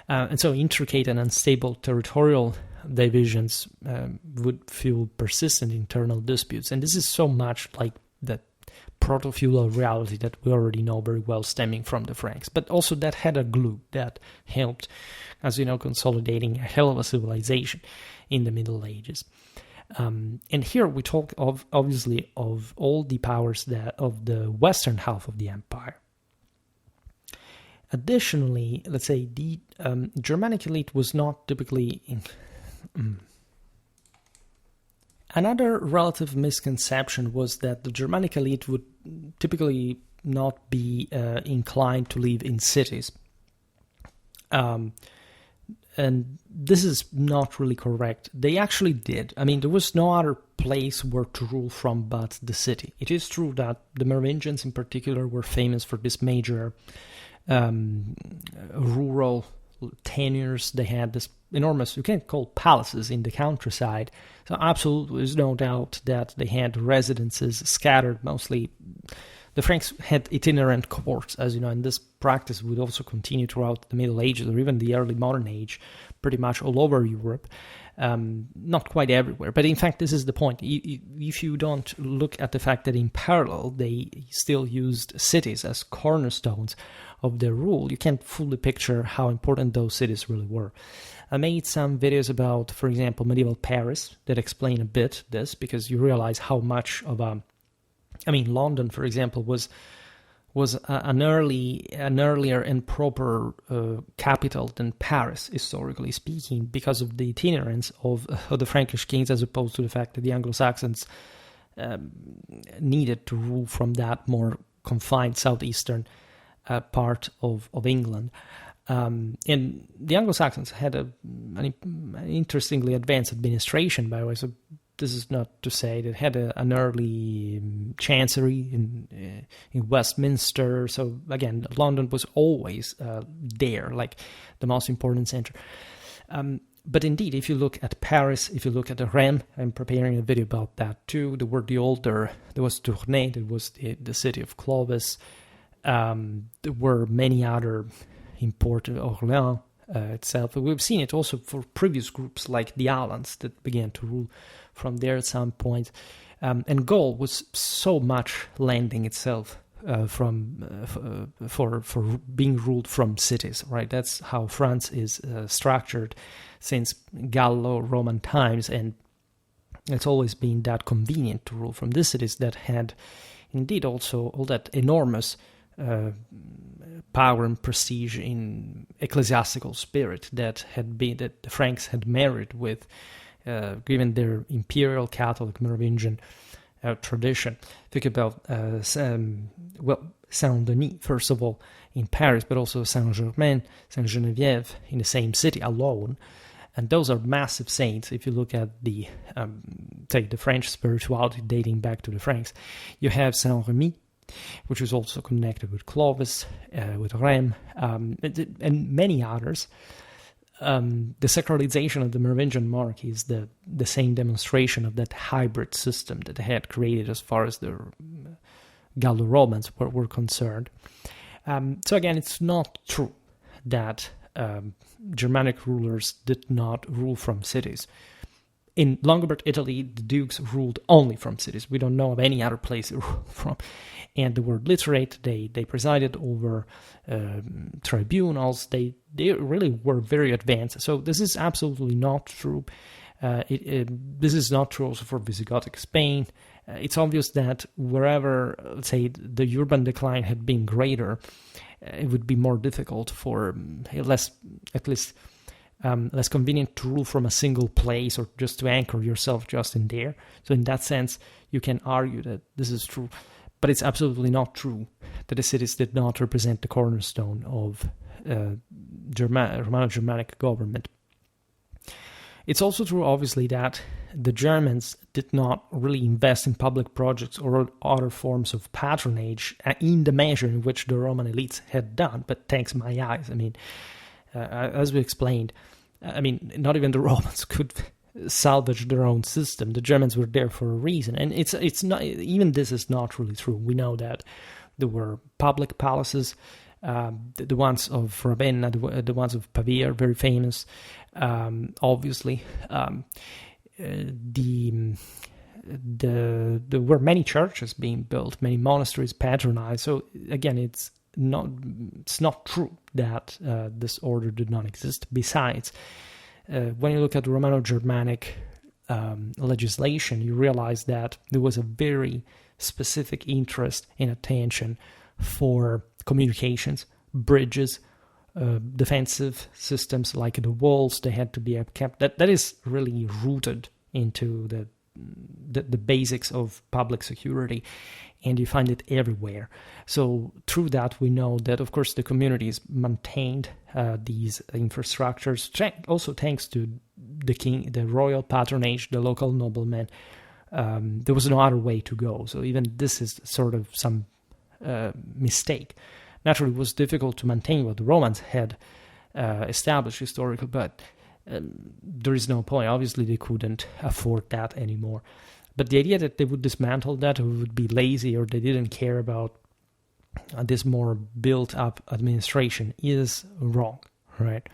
And so intricate and unstable territorial divisions would fuel persistent internal disputes. And this is so much like that proto-feudal reality that we already know very well, stemming from the Franks. But also that had a glue that helped, as you know, consolidating a hell of a civilization in the Middle Ages. And here we talk of, obviously, of all the powers that of the western half of the empire. Additionally, let's say the Germanic elite was not typically Another relative misconception was that the Germanic elite would typically not be inclined to live in cities. And this is not really correct. They actually did. I mean, there was no other place where to rule from but the city. It is true that the Merovingians in particular were famous for this major rural tenures. They had this enormous, you can't call palaces in the countryside. So absolutely, there's no doubt that they had residences scattered mostly. The Franks had itinerant courts, as you know, and this practice would also continue throughout the Middle Ages or even the early modern age, pretty much all over Europe. Not quite everywhere, but in fact, this is the point. If you don't look at the fact that in parallel, they still used cities as cornerstones of their rule, you can't fully picture how important those cities really were. I made some videos about, for example, medieval Paris that explain a bit this, because you realize how much of a... I mean, London, for example, was an earlier and proper capital than Paris, historically speaking, because of the itinerance of the Frankish kings, as opposed to the fact that the Anglo-Saxons needed to rule from that more confined southeastern part of England. And the Anglo-Saxons had an interestingly advanced administration, by the way, so this is not to say that had an early chancery in Westminster. So again, London was always there, like the most important center. But indeed, if you look at Paris, if you look at Rennes, I'm preparing a video about that too. There was Tournai, there was the city of Clovis. There were many other important, Orléans, itself. We've seen it also for previous groups like the Alans that began to rule from there at some point. And Gaul was so much lending itself for being ruled from cities, right? That's how France is structured since Gallo-Roman times, and it's always been that convenient to rule from these cities that had indeed also all that enormous power and prestige in ecclesiastical spirit that the Franks had married with, given their imperial Catholic Merovingian tradition. Think about Saint-Denis, first of all, in Paris, but also Saint-Germain, Saint-Geneviève in the same city alone. And those are massive saints. If you look at the French spirituality dating back to the Franks, you have Saint-Remy, which is also connected with Clovis, with Rheims, and many others. The sacralization of the Merovingian monarchy is the same demonstration of that hybrid system that they had created as far as the Gallo-Romans were concerned. So again, it's not true that Germanic rulers did not rule from cities. In Lombard Italy, the dukes ruled only from cities. We don't know of any other place they ruled from. And they were literate. They presided over tribunals. They really were very advanced. So this is absolutely not true. This is not true also for Visigothic Spain. It's obvious that wherever, let's say, the urban decline had been greater, it would be more difficult for less convenient to rule from a single place or just to anchor yourself just in there. So in that sense, you can argue that this is true. But it's absolutely not true that the cities did not represent the cornerstone of Romano-Germanic government. It's also true, obviously, that the Germans did not really invest in public projects or other forms of patronage in the measure in which the Roman elites had done. But thanks my eyes, I mean, as we explained, I mean, not even the Romans could salvage their own system. The Germans were there for a reason, and it's not, even this is not really true. We know that there were public palaces, the ones of Ravenna, the ones of Pavia are very famous. Obviously, there were many churches being built, many monasteries patronized. So again, it's not true that this order did not exist. Besides, when you look at Romano-Germanic legislation, you realize that there was a very specific interest and attention for communications, bridges, defensive systems like the walls. They had to be kept. That is really rooted into the basics of public security, and you find it everywhere. So through that, we know that, of course, the communities maintained these infrastructures, also thanks to the king, the royal patronage, the local noblemen. There was no other way to go. So even this is sort of some mistake. Naturally, it was difficult to maintain what the Romans had established historically, but there is no point. Obviously, they couldn't afford that anymore. But the idea that they would dismantle that, or would be lazy, or they didn't care about this more built-up administration is wrong, right?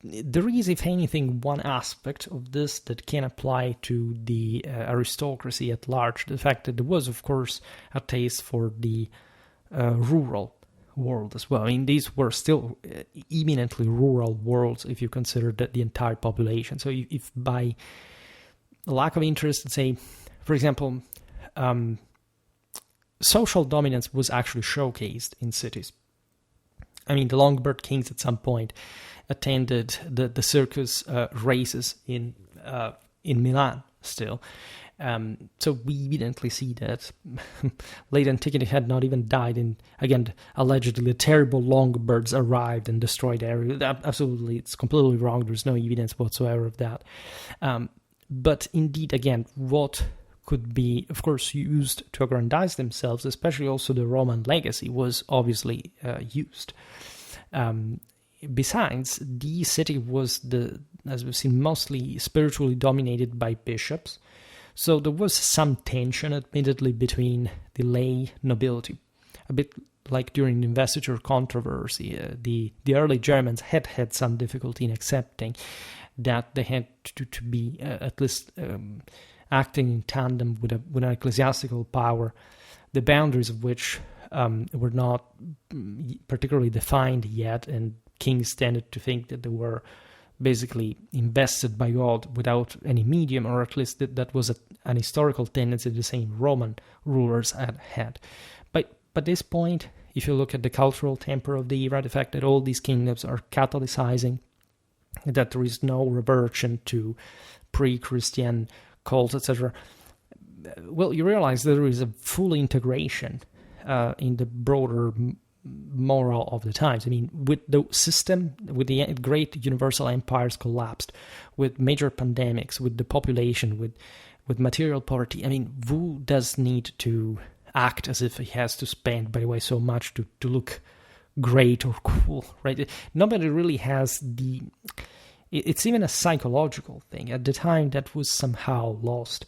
There is, if anything, one aspect of this that can apply to the aristocracy at large. The fact that there was, of course, a taste for the rural world as well. I mean, these were still eminently rural worlds if you consider that the entire population. So if by lack of interest, let's say, for example, social dominance was actually showcased in cities. I mean, the Lombard kings at some point attended the circus races in Milan still. So we evidently see that late antiquity had not even died in, again, allegedly the terrible Lombards arrived and destroyed the area. Absolutely, it's completely wrong. There's no evidence whatsoever of that. But indeed, again, what could be, of course, used to aggrandize themselves, especially also the Roman legacy, was obviously used. Besides, the city was, as we've seen, mostly spiritually dominated by bishops. So there was some tension, admittedly, between the lay nobility, a bit like during the investiture controversy, the early Germans had some difficulty in accepting that they had to be at least acting in tandem with an ecclesiastical power, the boundaries of which were not particularly defined yet, and kings tended to think that they were basically invested by God without any medium, or at least that was an historical tendency the same Roman rulers had. But by this point, if you look at the cultural temper of the era, the fact that all these kingdoms are Catholicizing, that there is no reversion to pre-Christian cults, etc., well, you realize there is a full integration in the broader moral of the times. I mean, with the system, with the great universal empires collapsed, with major pandemics, with the population, with material poverty, I mean, who does need to act as if he has to spend, by the way, so much to look great or cool, right? Nobody really has the... It's even a psychological thing. At the time, that was somehow lost.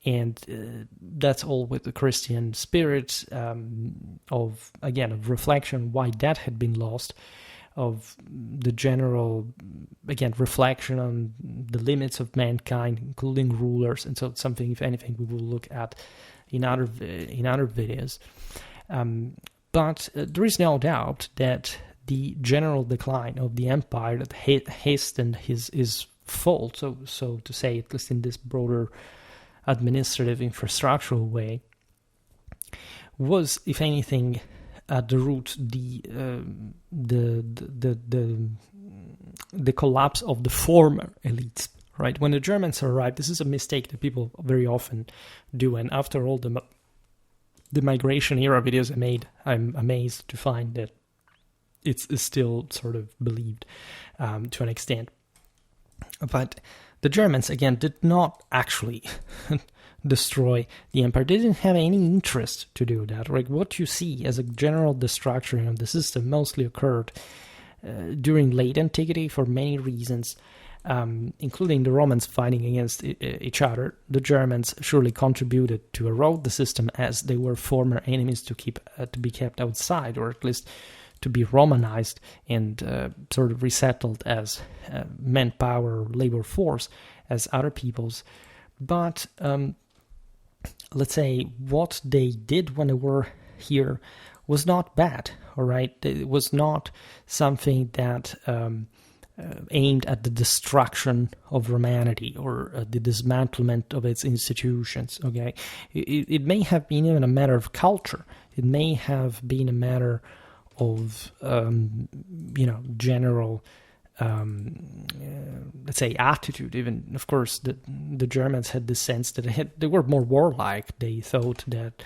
And that's all with the Christian spirit of reflection, why that had been lost, of the general, again, reflection on the limits of mankind, including rulers. And so it's something, if anything, we will look at in other videos. But there is no doubt that the general decline of the empire that hastened his fall, so to say, at least in this broader administrative infrastructural way, was, if anything, at the root the collapse of the former elites. Right, when the Germans arrived, this is a mistake that people very often do, and after all the migration era videos I made, I'm amazed to find that it's still sort of believed to an extent. But the Germans, again, did not actually destroy the empire. They didn't have any interest to do that. Like, what you see as a general destruction of the system mostly occurred during late antiquity for many reasons, including the Romans fighting against each other. The Germans surely contributed to erode the system, as they were former enemies to be kept outside, or at least to be Romanized and sort of resettled as manpower, labor force, as other peoples. But let's say what they did when they were here was not bad, all right? It was not something that aimed at the destruction of humanity or the dismantlement of its institutions, okay? It may have been even a matter of culture. It may have been a matter of general let's say attitude. Even, of course, the Germans had this sense that they were more warlike. They thought that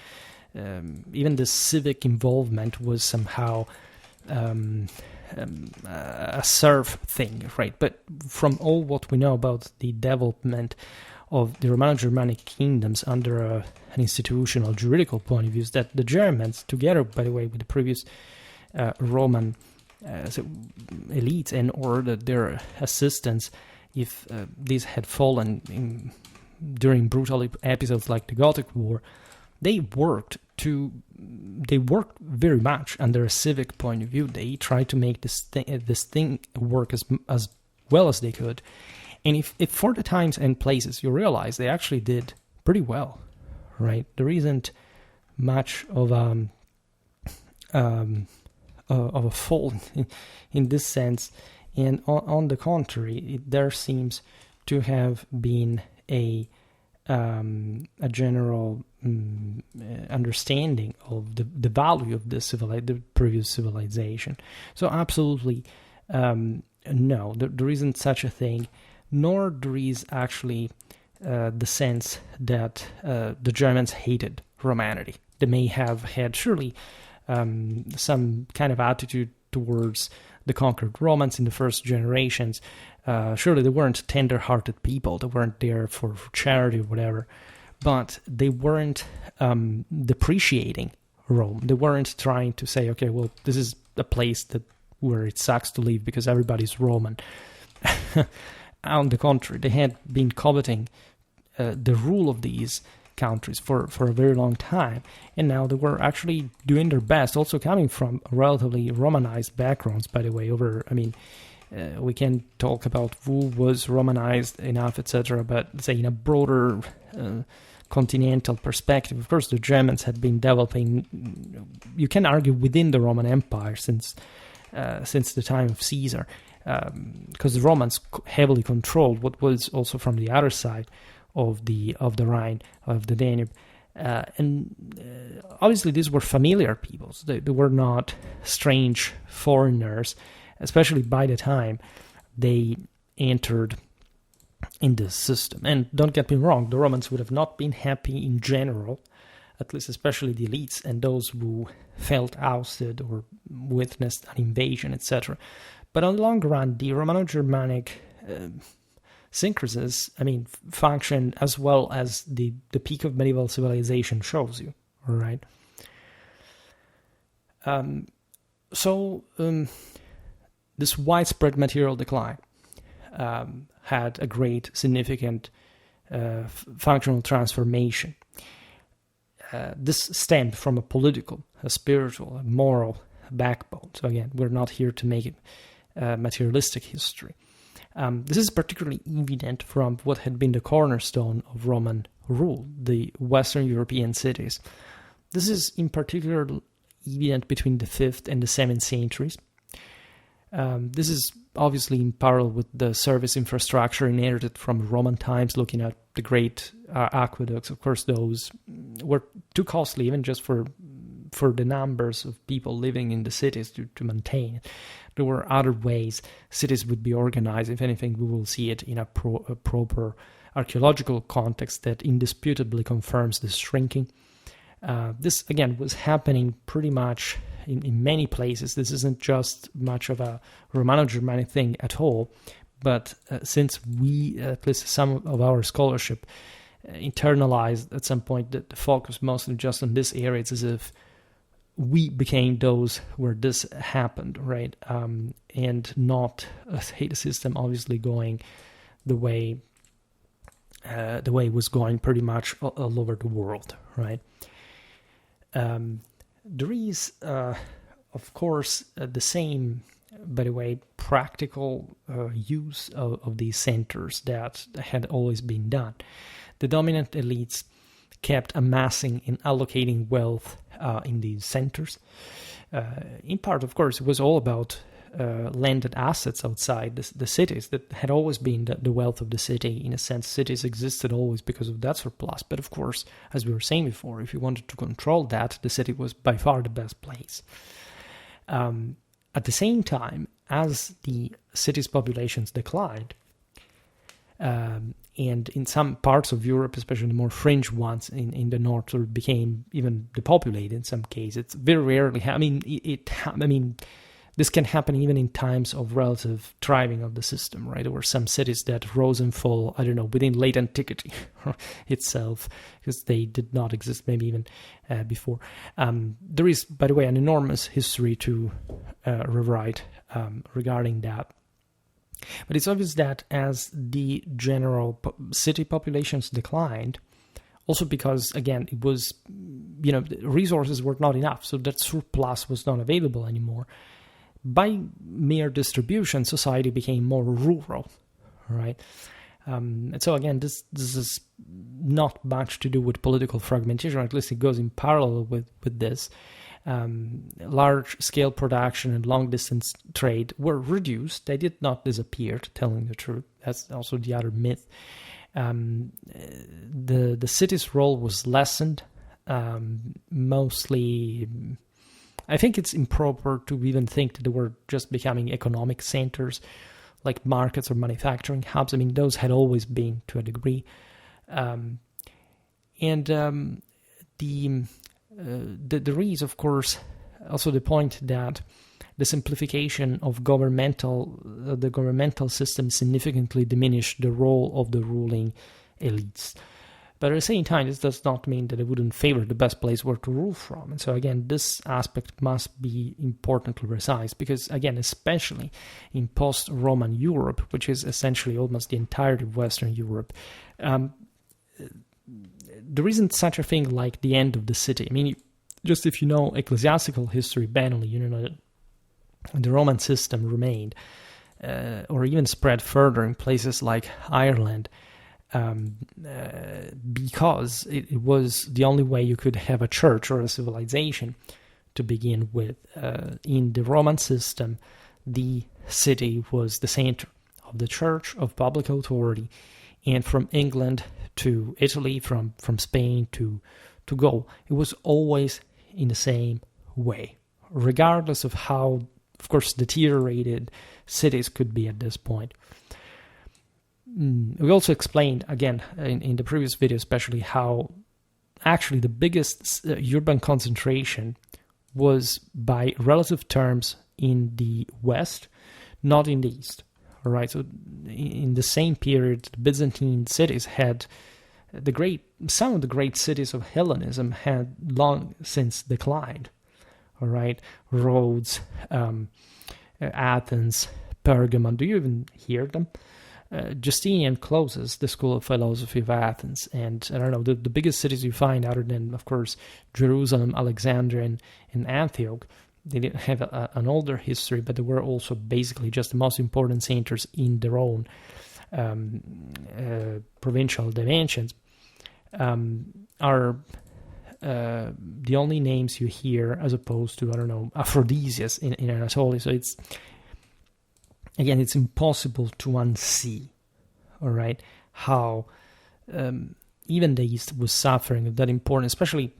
even the civic involvement was somehow a serf thing, right? But from all what we know about the development of the Romano-Germanic kingdoms under an institutional juridical point of view, is that the Germans, together, by the way, with the previous Roman elites and or their assistants, if these had fallen during brutal episodes like the Gothic War, they worked very much under a civic point of view. They tried to make this thing work as well as they could, and if for the times and places, you realize they actually did pretty well, right? There isn't much of a fault in this sense, and on the contrary, there seems to have been a general understanding of the value of the previous civilization. So absolutely no, there isn't such a thing, nor there is actually the sense that the Germans hated Romanity. They may have had surely some kind of attitude towards the conquered Romans in the first generations. Surely they weren't tender-hearted people. They weren't there for charity or whatever. But they weren't depreciating Rome. They weren't trying to say, okay, well, this is a place where it sucks to live because everybody's Roman. On the contrary, they had been coveting the rule of these countries for a very long time, and now they were actually doing their best, also coming from relatively Romanized backgrounds, by the way. We can talk about who was Romanized enough, etc., but say in a broader continental perspective, of course, the Germans had been developing, you can argue, within the Roman Empire since the time of Caesar, because the Romans heavily controlled what was also from the other side of the Rhine, of the Danube. And obviously these were familiar peoples. They were not strange foreigners, especially by the time they entered in this system. And don't get me wrong, the Romans would have not been happy in general, at least especially the elites and those who felt ousted or witnessed an invasion, etc. But on the long run, the Romano-Germanic syncresis, function as well as the peak of medieval civilization shows you, all right? This widespread material decline had a great, significant functional transformation. This stemmed from a political, a spiritual, a moral backbone. So again, we're not here to make it materialistic history. This is particularly evident from what had been the cornerstone of Roman rule, the Western European cities. This is in particular evident between the 5th and the 7th centuries. This is obviously in parallel with the service infrastructure inherited from Roman times, looking at the great aqueducts. Of course, those were too costly even just for the numbers of people living in the cities to maintain. There were other ways cities would be organized. If anything, we will see it in a proper archaeological context that indisputably confirms this shrinking. This, again, was happening pretty much in many places. This isn't just much of a Romano-Germanic thing at all, but since we, at least some of our scholarship, internalized at some point the focus mostly just on this area, it's as if we became those where this happened, right? And not the system obviously going the way it was going pretty much all over the world, right? There is, of course, the same, by the way, practical use of these centers that had always been done. The dominant elites kept amassing and allocating wealth in these centers. In part, of course, it was all about landed assets outside the cities that had always been the wealth of the city. In a sense, cities existed always because of that surplus. But of course, as we were saying before, if you wanted to control that, the city was by far the best place. At the same time, as the city's populations declined, and in some parts of Europe, especially the more fringe ones in the north, sort of became even depopulated in some cases. It's very rarely. This can happen even in times of relative thriving of the system, right? There were some cities that rose and fall, within late antiquity itself, because they did not exist maybe even before. There is, by the way, an enormous history to rewrite regarding that. But it's obvious that as the general city populations declined, also because, again, it was, resources were not enough, so that surplus was not available anymore. By mere distribution, society became more rural, right? And so again, this is not much to do with political fragmentation, or at least it goes in parallel with this. Large-scale production and long-distance trade were reduced. They did not disappear, telling the truth. That's also the other myth. The city's role was lessened, mostly. I think it's improper to even think that they were just becoming economic centers, like markets or manufacturing hubs. Those had always been to a degree. There is, of course, also the point that the simplification of the governmental system significantly diminished the role of the ruling elites. But at the same time, this does not mean that it wouldn't favor the best place where to rule from. And so again, this aspect must be importantly precise, because again, especially in post-Roman Europe, which is essentially almost the entirety of Western Europe, there isn't such a thing like the end of the city. I mean, just if you know ecclesiastical history banally, you know that the Roman system remained or even spread further in places like Ireland because it was the only way you could have a church or a civilization to begin with. In the Roman system, the city was the center of the church, of public authority, and from England to Italy, from Spain to Gaul, it was always in the same way, regardless of how, of course, deteriorated cities could be at this point. We also explained, again, in the previous video especially, how actually the biggest urban concentration was by relative terms in the west, not in the east. All right, so in the same period, the Byzantine cities had some of the great cities of Hellenism had long since declined. All right, Rhodes, Athens, Pergamon. Do you even hear them? Justinian closes the School of Philosophy of Athens, and I don't know, the biggest cities you find, other than, of course, Jerusalem, Alexandria, and Antioch, they didn't have an older history, but they were also basically just the most important centers in their own provincial dimensions. Are the only names you hear, as opposed to, I don't know, Aphrodisias in Anatolia. So it's impossible to unsee, all right, how even the East was suffering of that importance, especially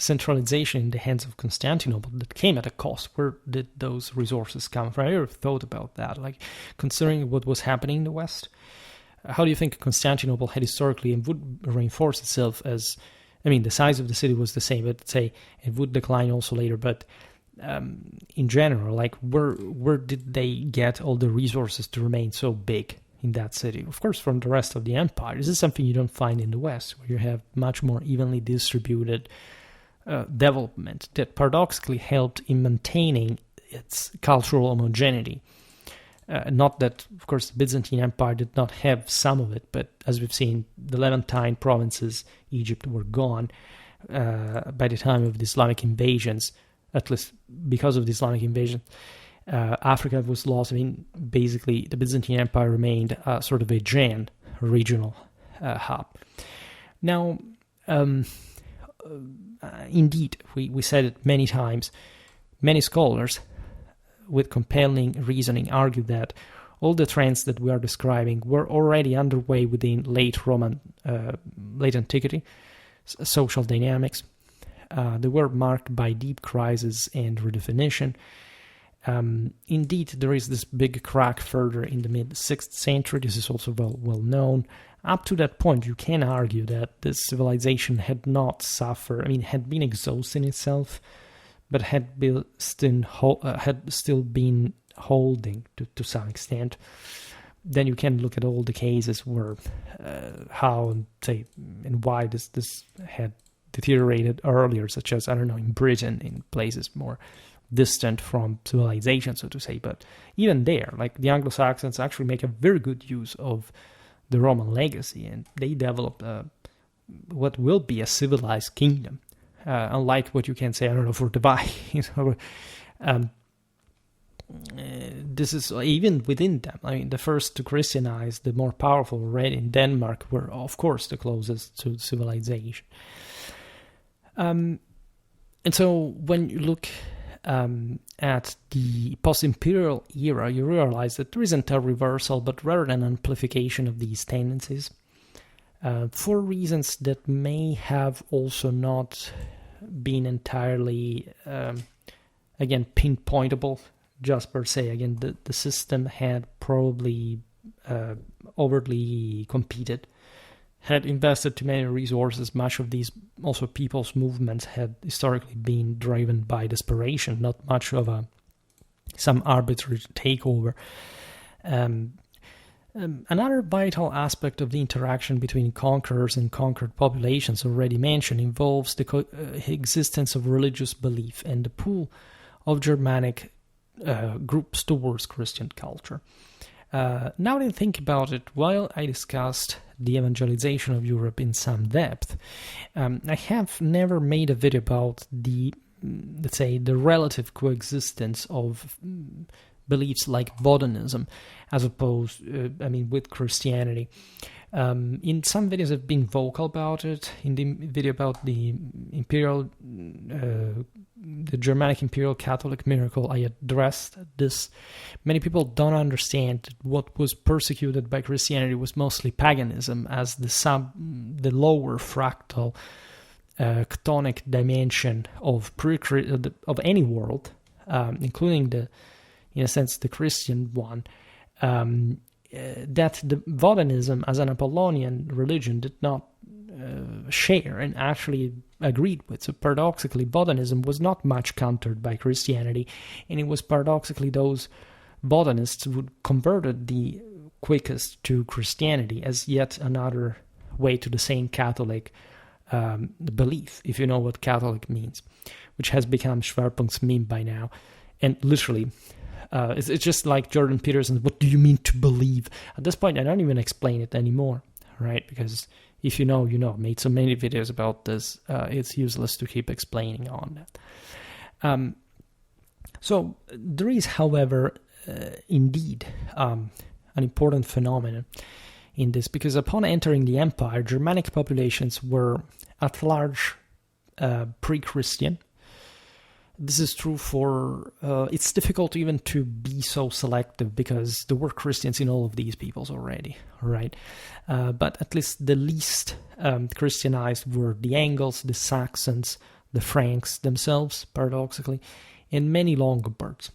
centralization in the hands of Constantinople that came at a cost. Where did those resources come from? I never thought about that, like considering what was happening in the West. How do you think Constantinople had historically and would reinforce itself as, I mean, the size of the city was the same, but say it would decline also later, but in general, like where did they get all the resources to remain so big in that city? Of course, from the rest of the empire. This is something you don't find in the West, where you have much more evenly distributed development that paradoxically helped in maintaining its cultural homogeneity. Not that, of course, the Byzantine Empire did not have some of it, but as we've seen, the Levantine provinces, Egypt, were gone by the time of the Islamic invasions. At least because of the Islamic invasion, Africa was lost. I mean, basically, the Byzantine Empire remained sort of a Aegean regional hub. Now, indeed, we said it many times, many scholars with compelling reasoning argue that all the trends that we are describing were already underway within late antiquity, social dynamics. They were marked by deep crisis and redefinition. Indeed, there is this big crack further in the mid-6th century. This is also well known. Up to that point, you can argue that this civilization had not suffered, had been exhausting itself, but had still been holding to some extent. Then you can look at all the cases where how and why this had deteriorated earlier, such as, I don't know, in Britain, in places more distant from civilization, so to say. But even there, like the Anglo-Saxons actually make a very good use of the Roman legacy, and they develop what will be a civilized kingdom, unlike what you can say, I don't know, for Dubai. This is even within them. The first to Christianize, the more powerful, already in Denmark, were of course the closest to civilization. And so when you look at the post-imperial era, you realize that there isn't a reversal, but rather an amplification of these tendencies, for reasons that may have also not been entirely, again, pinpointable, just per se. Again, the system had probably overtly competed, had invested too many resources. Much of these also people's movements had historically been driven by desperation, not much of some arbitrary takeover. Another vital aspect of the interaction between conquerors and conquered populations already mentioned involves the existence of religious belief and the pull of Germanic groups towards Christian culture. Now that I think about it, while I discussed the evangelization of Europe in some depth, I have never made a video about the, let's say, the relative coexistence of beliefs like Bodanism, as opposed, with Christianity. In some videos I've been vocal about it. In the video about the Germanic imperial Catholic miracle, I addressed this. Many people don't understand that what was persecuted by Christianity was mostly paganism, as the lower fractal chthonic dimension of any world, including in a sense the Christian one. That the Bodanism as an Apollonian religion did not share and actually agreed with. So paradoxically, Bodanism was not much countered by Christianity, and it was paradoxically those Bodanists who converted the quickest to Christianity as yet another way to the same Catholic belief, if you know what Catholic means, which has become Schwerpunkt's meme by now. And literally, it's just like Jordan Peterson's, what do you mean to believe? At this point, I don't even explain it anymore, right? Because if you know, you know. I made so many videos about this, it's useless to keep explaining on that. So there is, however, indeed an important phenomenon in this, because upon entering the empire, Germanic populations were at large pre-Christian. This is true for, it's difficult even to be so selective because there were Christians in all of these peoples already, right? But at least the least Christianized were the Angles, the Saxons, the Franks themselves, paradoxically, and many Longobards,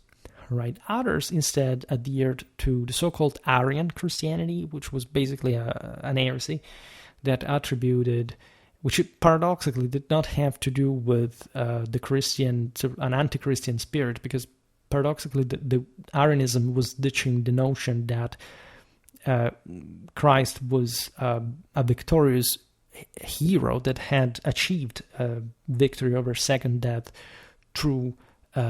right? Others instead adhered to the so-called Arian Christianity, which was basically an heresy that attributed, which paradoxically did not have to do with an anti-Christian spirit, because paradoxically the Arianism was ditching the notion that Christ was a victorious hero that had achieved victory over second death through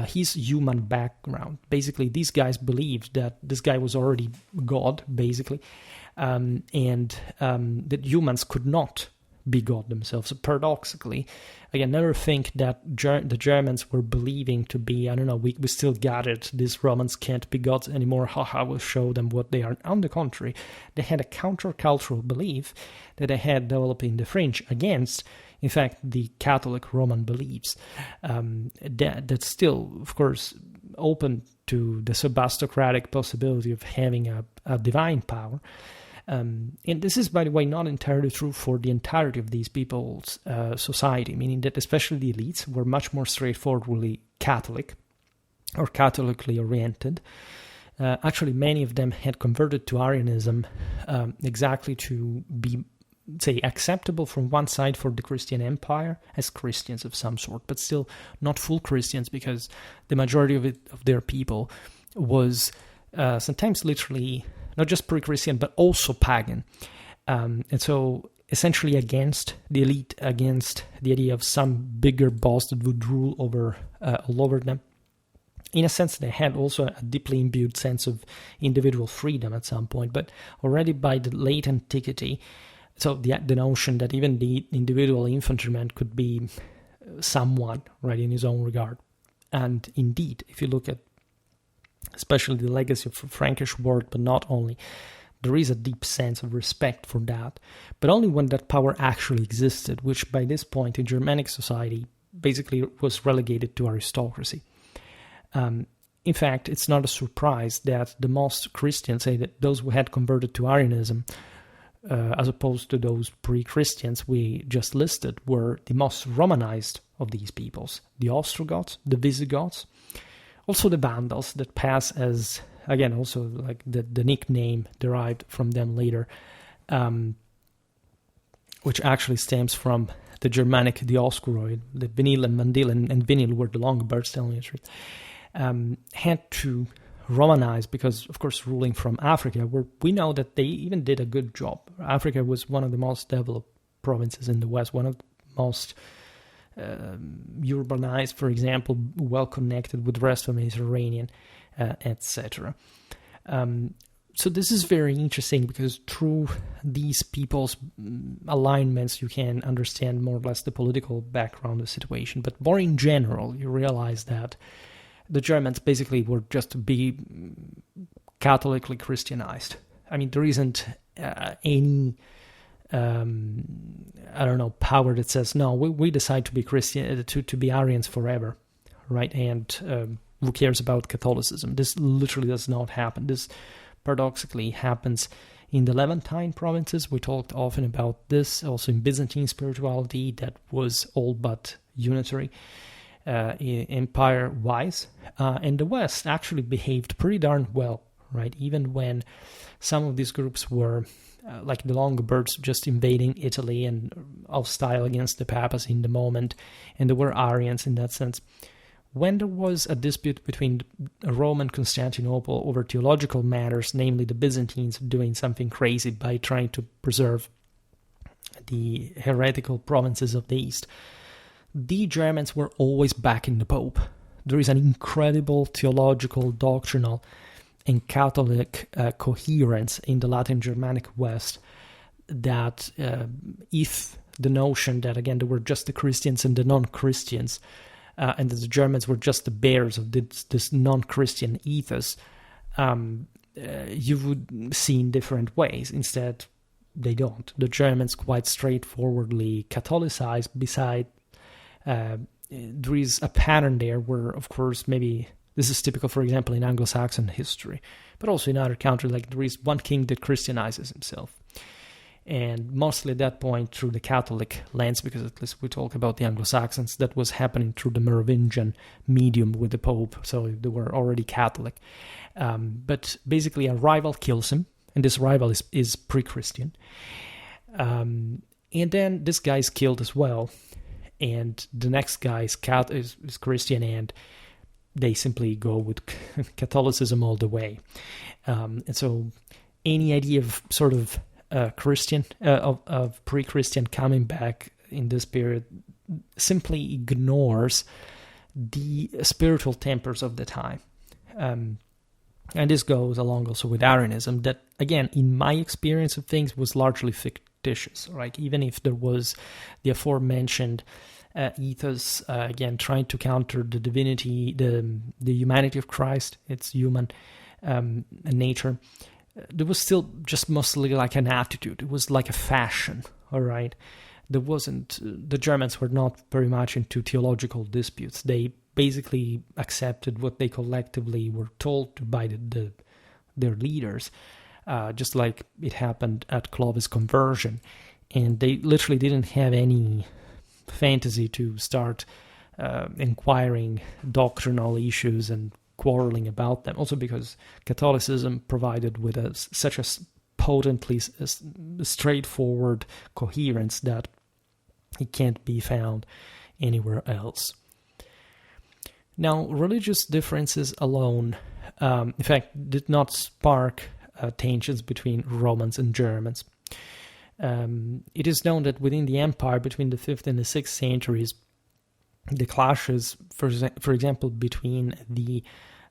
his human background. Basically, these guys believed that this guy was already God, basically, and that humans could not be God themselves. So paradoxically, again, never think that the Germans were believing to be, I don't know, we still got it, these Romans can't be gods anymore, haha, we'll show them what they are. On the contrary, they had a counter-cultural belief that they had developed in the fringe against, in fact, the Catholic Roman beliefs. That's still, of course, open to the subastocratic possibility of having a divine power. And this is, by the way, not entirely true for the entirety of these people's society, meaning that especially the elites were much more straightforwardly Catholic or Catholically oriented. Actually, many of them had converted to Arianism exactly to be, say, acceptable from one side for the Christian empire as Christians of some sort, but still not full Christians, because the majority of their people was sometimes literally not just pre-Christian, but also pagan. And so essentially against the elite, against the idea of some bigger boss that would rule over all over them. In a sense, they had also a deeply imbued sense of individual freedom at some point, but already by the late antiquity, so the notion that even the individual infantryman could be someone, right, in his own regard. And indeed, if you look at especially the legacy of Frankish work, but not only, there is a deep sense of respect for that, but only when that power actually existed, which by this point in Germanic society basically was relegated to aristocracy. In fact, it's not a surprise that the most Christians, say that those who had converted to Arianism, as opposed to those pre-Christians we just listed, were the most Romanized of these peoples, the Ostrogoths, the Visigoths, also the Vandals that pass as, again, also like the nickname derived from them later, which actually stems from the Germanic Dioscoroid, the Vinil and Mandil, and Vinil were the Longobards, telling the truth, had to Romanize because, of course, ruling from Africa, where we know that they even did a good job. Africa was one of the most developed provinces in the West, one of the most urbanized, for example, well connected with the rest of the Mediterranean, etc. So this is very interesting because through these people's alignments, you can understand more or less the political background of the situation. But more in general, you realize that the Germans basically were just to be Catholically Christianized. I mean, there isn't any, power that says, no, we decide to be Christian, to be Arians forever, right? And who cares about Catholicism? This literally does not happen. This paradoxically happens in the Levantine provinces. We talked often about this, also in Byzantine spirituality that was all but unitary empire-wise. And the West actually behaved pretty darn well, right? Even when some of these groups were, like the Longobards, just invading Italy and hostile against the papacy in the moment, and there were Arians in that sense. When there was a dispute between Rome and Constantinople over theological matters, namely the Byzantines doing something crazy by trying to preserve the heretical provinces of the East, the Germans were always backing the Pope. There is an incredible theological, doctrinal, and Catholic coherence in the Latin Germanic West that if the notion that, again, there were just the Christians and the non-Christians, and that the Germans were just the bearers of this non-Christian ethos, you would see in different ways. Instead, they don't. The Germans quite straightforwardly Catholicized. Beside, there is a pattern there where, of course, maybe this is typical, for example, in Anglo-Saxon history, but also in other countries, like there is one king that Christianizes himself. And mostly at that point through the Catholic lens, because at least we talk about the Anglo-Saxons, that was happening through the Merovingian medium with the Pope, so they were already Catholic. But basically a rival kills him, and this rival is pre-Christian. And then this guy is killed as well, and the next guy is Christian, and they simply go with Catholicism all the way. And so any idea of sort of Christian, of pre-Christian coming back in this period simply ignores the spiritual tempers of the time. And this goes along also with Arianism that, again, in my experience of things, was largely fictitious, right? Even if there was the aforementioned ethos, again, trying to counter the divinity, the humanity of Christ, its human nature, there was still just mostly like an attitude. It was like a fashion, all right? There wasn't, the Germans were not very much into theological disputes. They basically accepted what they collectively were told by their leaders, just like it happened at Clovis conversion. And they literally didn't have any fantasy to start inquiring doctrinal issues and quarreling about them. Also because Catholicism provided with such a potently straightforward coherence that it can't be found anywhere else. Now, religious differences alone, in fact, did not spark tensions between Romans and Germans. It is known that within the empire between the 5th and the 6th centuries, the clashes, for example, between the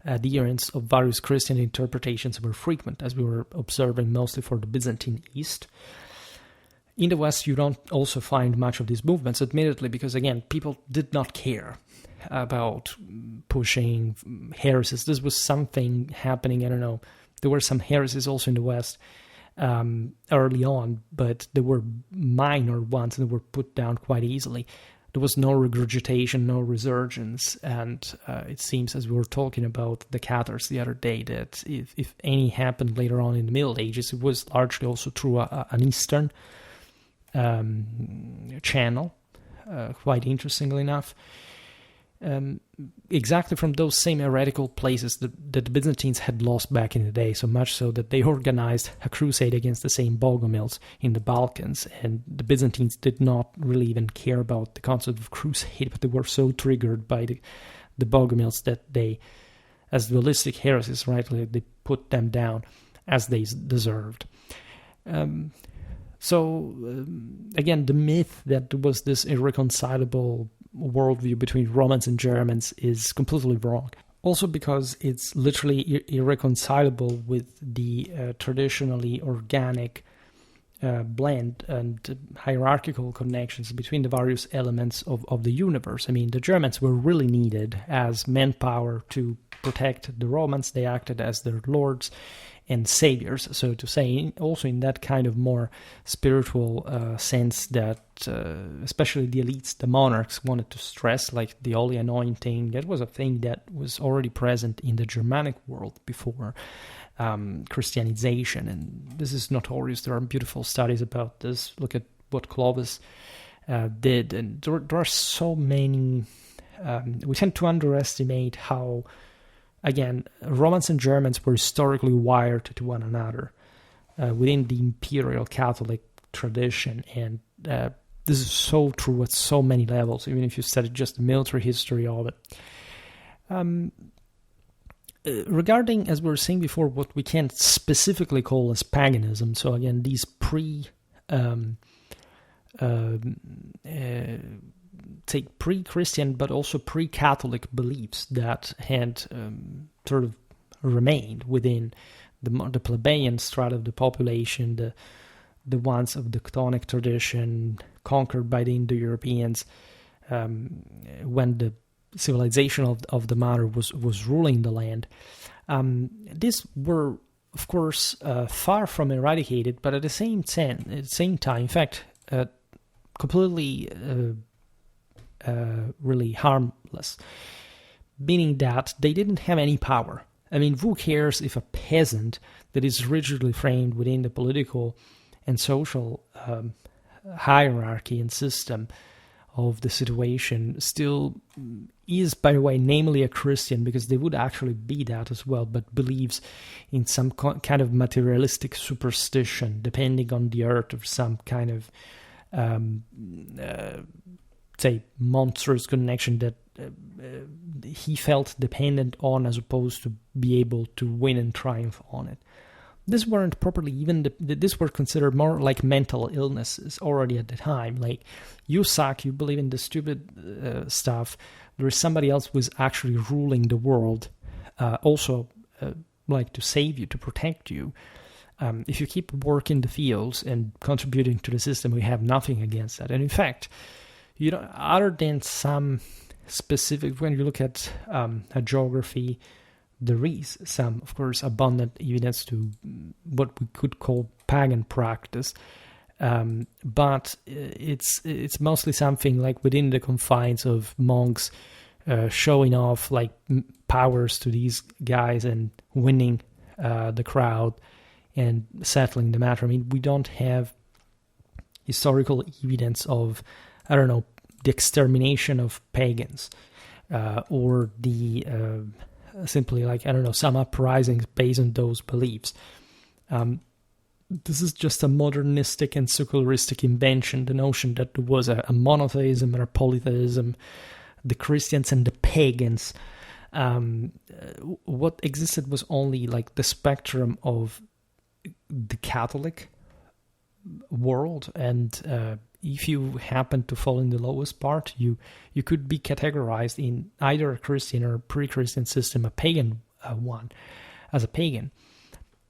adherents of various Christian interpretations were frequent, as we were observing mostly for the Byzantine East. In the West, you don't also find much of these movements, admittedly, because, again, people did not care about pushing heresies. This was something happening, I don't know, there were some heresies also in the West early on, but there were minor ones and they were put down quite easily. There was no regurgitation, no resurgence, and it seems, as we were talking about the Cathars the other day, that if any happened later on in the Middle Ages, it was largely also through an Eastern channel, quite interestingly enough. Exactly from those same heretical places that the Byzantines had lost back in the day, so much so that they organized a crusade against the same Bogomils in the Balkans, and the Byzantines did not really even care about the concept of crusade, but they were so triggered by the Bogomils that they, as dualistic heresies, right, they put them down as they deserved. So, again, the myth that there was this irreconcilable worldview between Romans and Germans is completely wrong. Also because it's literally irreconcilable with the traditionally organic blend and hierarchical connections between the various elements of the universe. I mean, the Germans were really needed as manpower to protect the Romans. They acted as their lords and saviors, so to say, also in that kind of more spiritual sense that especially the elites, the monarchs, wanted to stress, like the holy anointing. That was a thing that was already present in the Germanic world before Christianization, and this is notorious. There are beautiful studies about this. Look at what Clovis did, and there are so many. We tend to underestimate how, again, Romans and Germans were historically wired to one another within the imperial Catholic tradition, and this is so true at so many levels, even if you study just the military history of it. Regarding, as we were saying before, what we can't specifically call as paganism, so again, these pre-Christian but also pre-Catholic beliefs that had sort of remained within the plebeian strata of the population, the ones of the Chthonic tradition conquered by the Indo-Europeans when the civilization of the mother was ruling the land. These were, of course, far from eradicated, but at the same time, in fact, completely really harmless, meaning that they didn't have any power. I mean, who cares if a peasant that is rigidly framed within the political and social hierarchy and system of the situation still is, by the way, namely a Christian, because they would actually be that as well, but believes in some kind of materialistic superstition, depending on the earth, or some kind of say monstrous connection that he felt dependent on, as opposed to be able to win and triumph on it. These weren't properly even, these were considered more like mental illnesses already at the time. Like, you suck, you believe in the stupid stuff, there is somebody else who is actually ruling the world, also like to save you, to protect you. If you keep working the fields and contributing to the system, we have nothing against that. And in fact, you know, other than some specific, when you look at a geography, there is some, of course, abundant evidence to what we could call pagan practice, but it's mostly something like within the confines of monks showing off like powers to these guys and winning the crowd and settling the matter. I mean, we don't have historical evidence of, I don't know, the extermination of pagans or the simply like, I don't know, some uprisings based on those beliefs. This is just a modernistic and secularistic invention, the notion that there was a monotheism or a polytheism, the Christians and the pagans. What existed was only like the spectrum of the Catholic world, and if you happen to fall in the lowest part, you could be categorized in either a Christian or a pre-Christian system, a pagan one, as a pagan,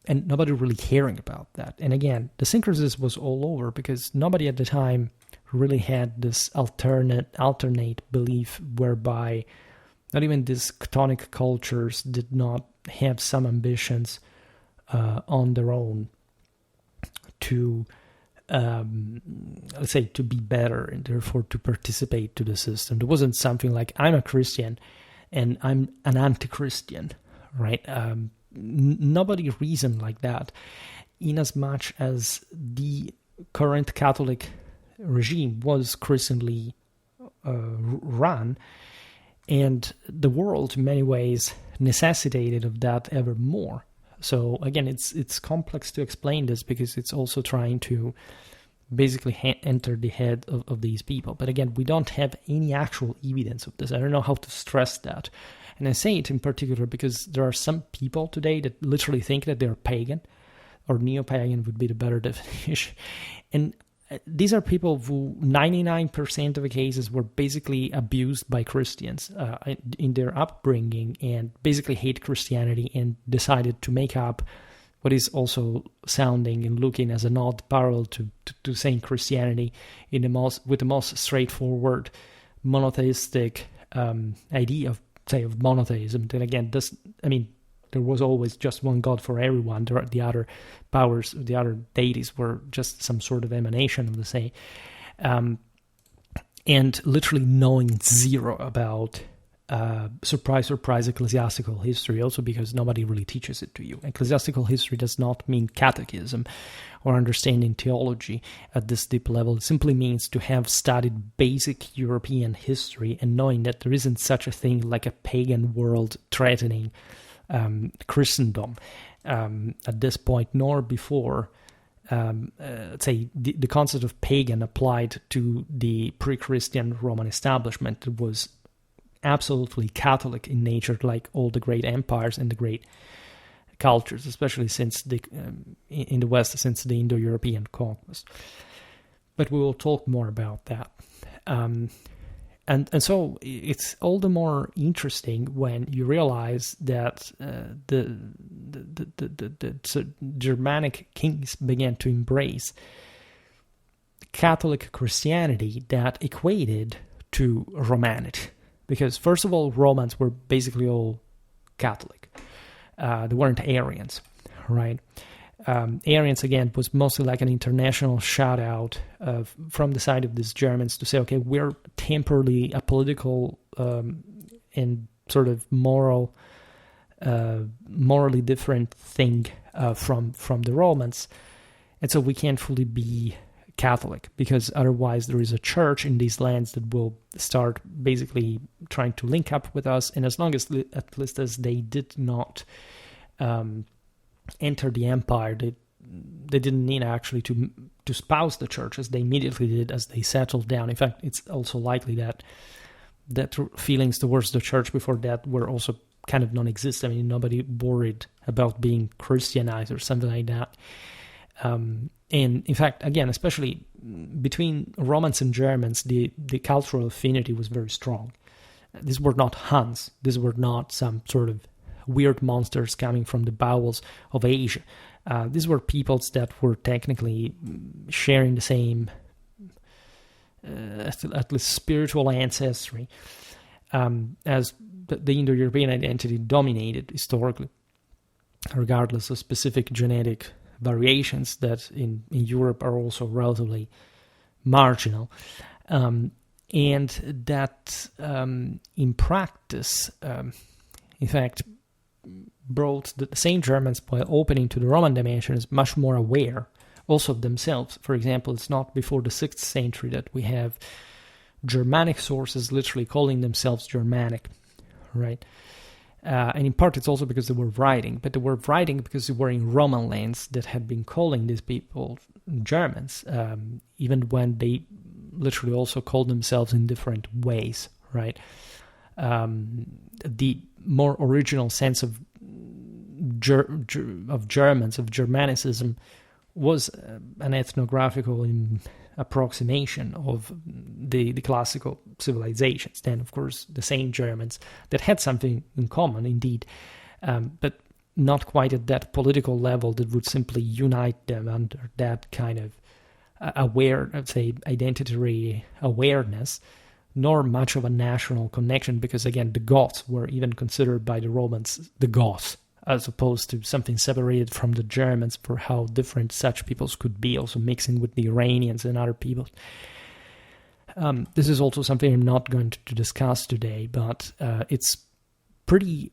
and nobody really caring about that. And again, the syncresis was all over because nobody at the time really had this alternate belief whereby not even these chthonic cultures did not have some ambitions on their own to let's say to be better and therefore to participate to the system. There wasn't something like, I'm a Christian and I'm an anti-Christian, right? Nobody reasoned like that, in as much as the current Catholic regime was Christianly run, and the world in many ways necessitated of that ever more. So again, it's complex to explain this because it's also trying to basically enter the head of these people. But again, we don't have any actual evidence of this. I don't know how to stress that. And I say it in particular because there are some people today that literally think that they're pagan, or neo-pagan would be the better definition. And these are people who 99% of the cases were basically abused by Christians in their upbringing and basically hate Christianity and decided to make up what is also sounding and looking as an odd parallel to saying Christianity with the most straightforward monotheistic idea of monotheism. Then again, there was always just one God for everyone. The other powers, the other deities were just some sort of emanation of the same. And literally knowing zero about, surprise, ecclesiastical history, also because nobody really teaches it to you. Ecclesiastical history does not mean catechism or understanding theology at this deep level. It simply means to have studied basic European history and knowing that there isn't such a thing like a pagan world threatening Christendom at this point, nor before. Say the concept of pagan applied to the pre-Christian Roman establishment. It was absolutely Catholic in nature, like all the great empires and the great cultures, especially since in the West, since the Indo-European conquest. But we will talk more about that. And so it's all the more interesting when you realize that the Germanic kings began to embrace Catholic Christianity that equated to Romanity. Because first of all, Romans were basically all Catholic. They weren't Arians, right? Arians, again, was mostly like an international shout-out from the side of these Germans to say, okay, we're temporarily a political and sort of morally different thing from the Romans, and so we can't fully be Catholic, because otherwise there is a church in these lands that will start basically trying to link up with us, and as long as, at least as they did not enter the empire, they didn't need actually to espouse the church, as they immediately did as they settled down. In fact, it's also likely that feelings towards the church before that were also kind of non-existent. I mean, nobody worried about being Christianized or something like that. And in fact, again, especially between Romans and Germans, the cultural affinity was very strong. These were not Huns. These were not some sort of weird monsters coming from the bowels of Asia. These were peoples that were technically sharing the same, at least spiritual ancestry, as the Indo-European identity dominated historically, regardless of specific genetic variations that in Europe are also relatively marginal. And that in practice, in fact, brought the same Germans, by opening to the Roman dimensions, much more aware also of themselves. For example, it's not before the 6th century that we have Germanic sources literally calling themselves Germanic, right? And in part it's also because they were writing, but they were writing because they were in Roman lands that had been calling these people Germans, even when they literally also called themselves in different ways, right? The more original sense of Germans, of Germanicism, was an ethnographical approximation of the classical civilizations. Then, of course, the same Germans that had something in common, indeed, but not quite at that political level that would simply unite them under that kind of identity awareness, nor much of a national connection, because, again, the Goths were even considered by the Romans the Goths, as opposed to something separated from the Germans, for how different such peoples could be, also mixing with the Iranians and other peoples. This is also something I'm not going to discuss today, but it's pretty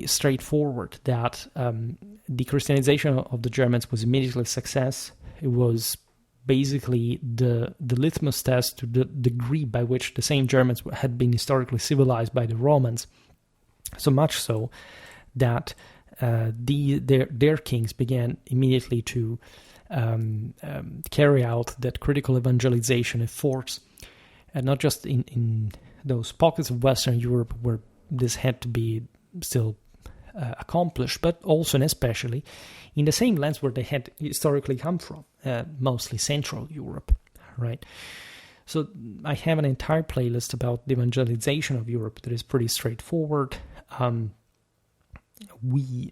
straightforward that the Christianization of the Germans was immediately a success. It was basically the litmus test to the degree by which the same Germans had been historically civilized by the Romans, so much so that their kings began immediately to carry out that critical evangelization efforts, and not just in those pockets of Western Europe where this had to be still accomplished, but also and especially in the same lands where they had historically come from, mostly Central Europe, right? So I have an entire playlist about the evangelization of Europe that is pretty straightforward. We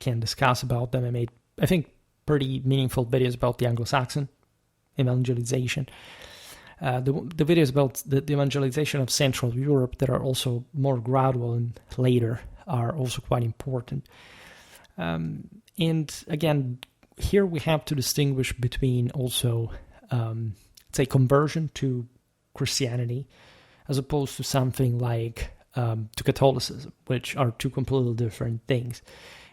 can discuss about them. I made, I think, pretty meaningful videos about the Anglo-Saxon evangelization. The videos about the evangelization of Central Europe that are also more gradual and later are also quite important. And again, here we have to distinguish between also, say, conversion to Christianity as opposed to something like to Catholicism, which are two completely different things.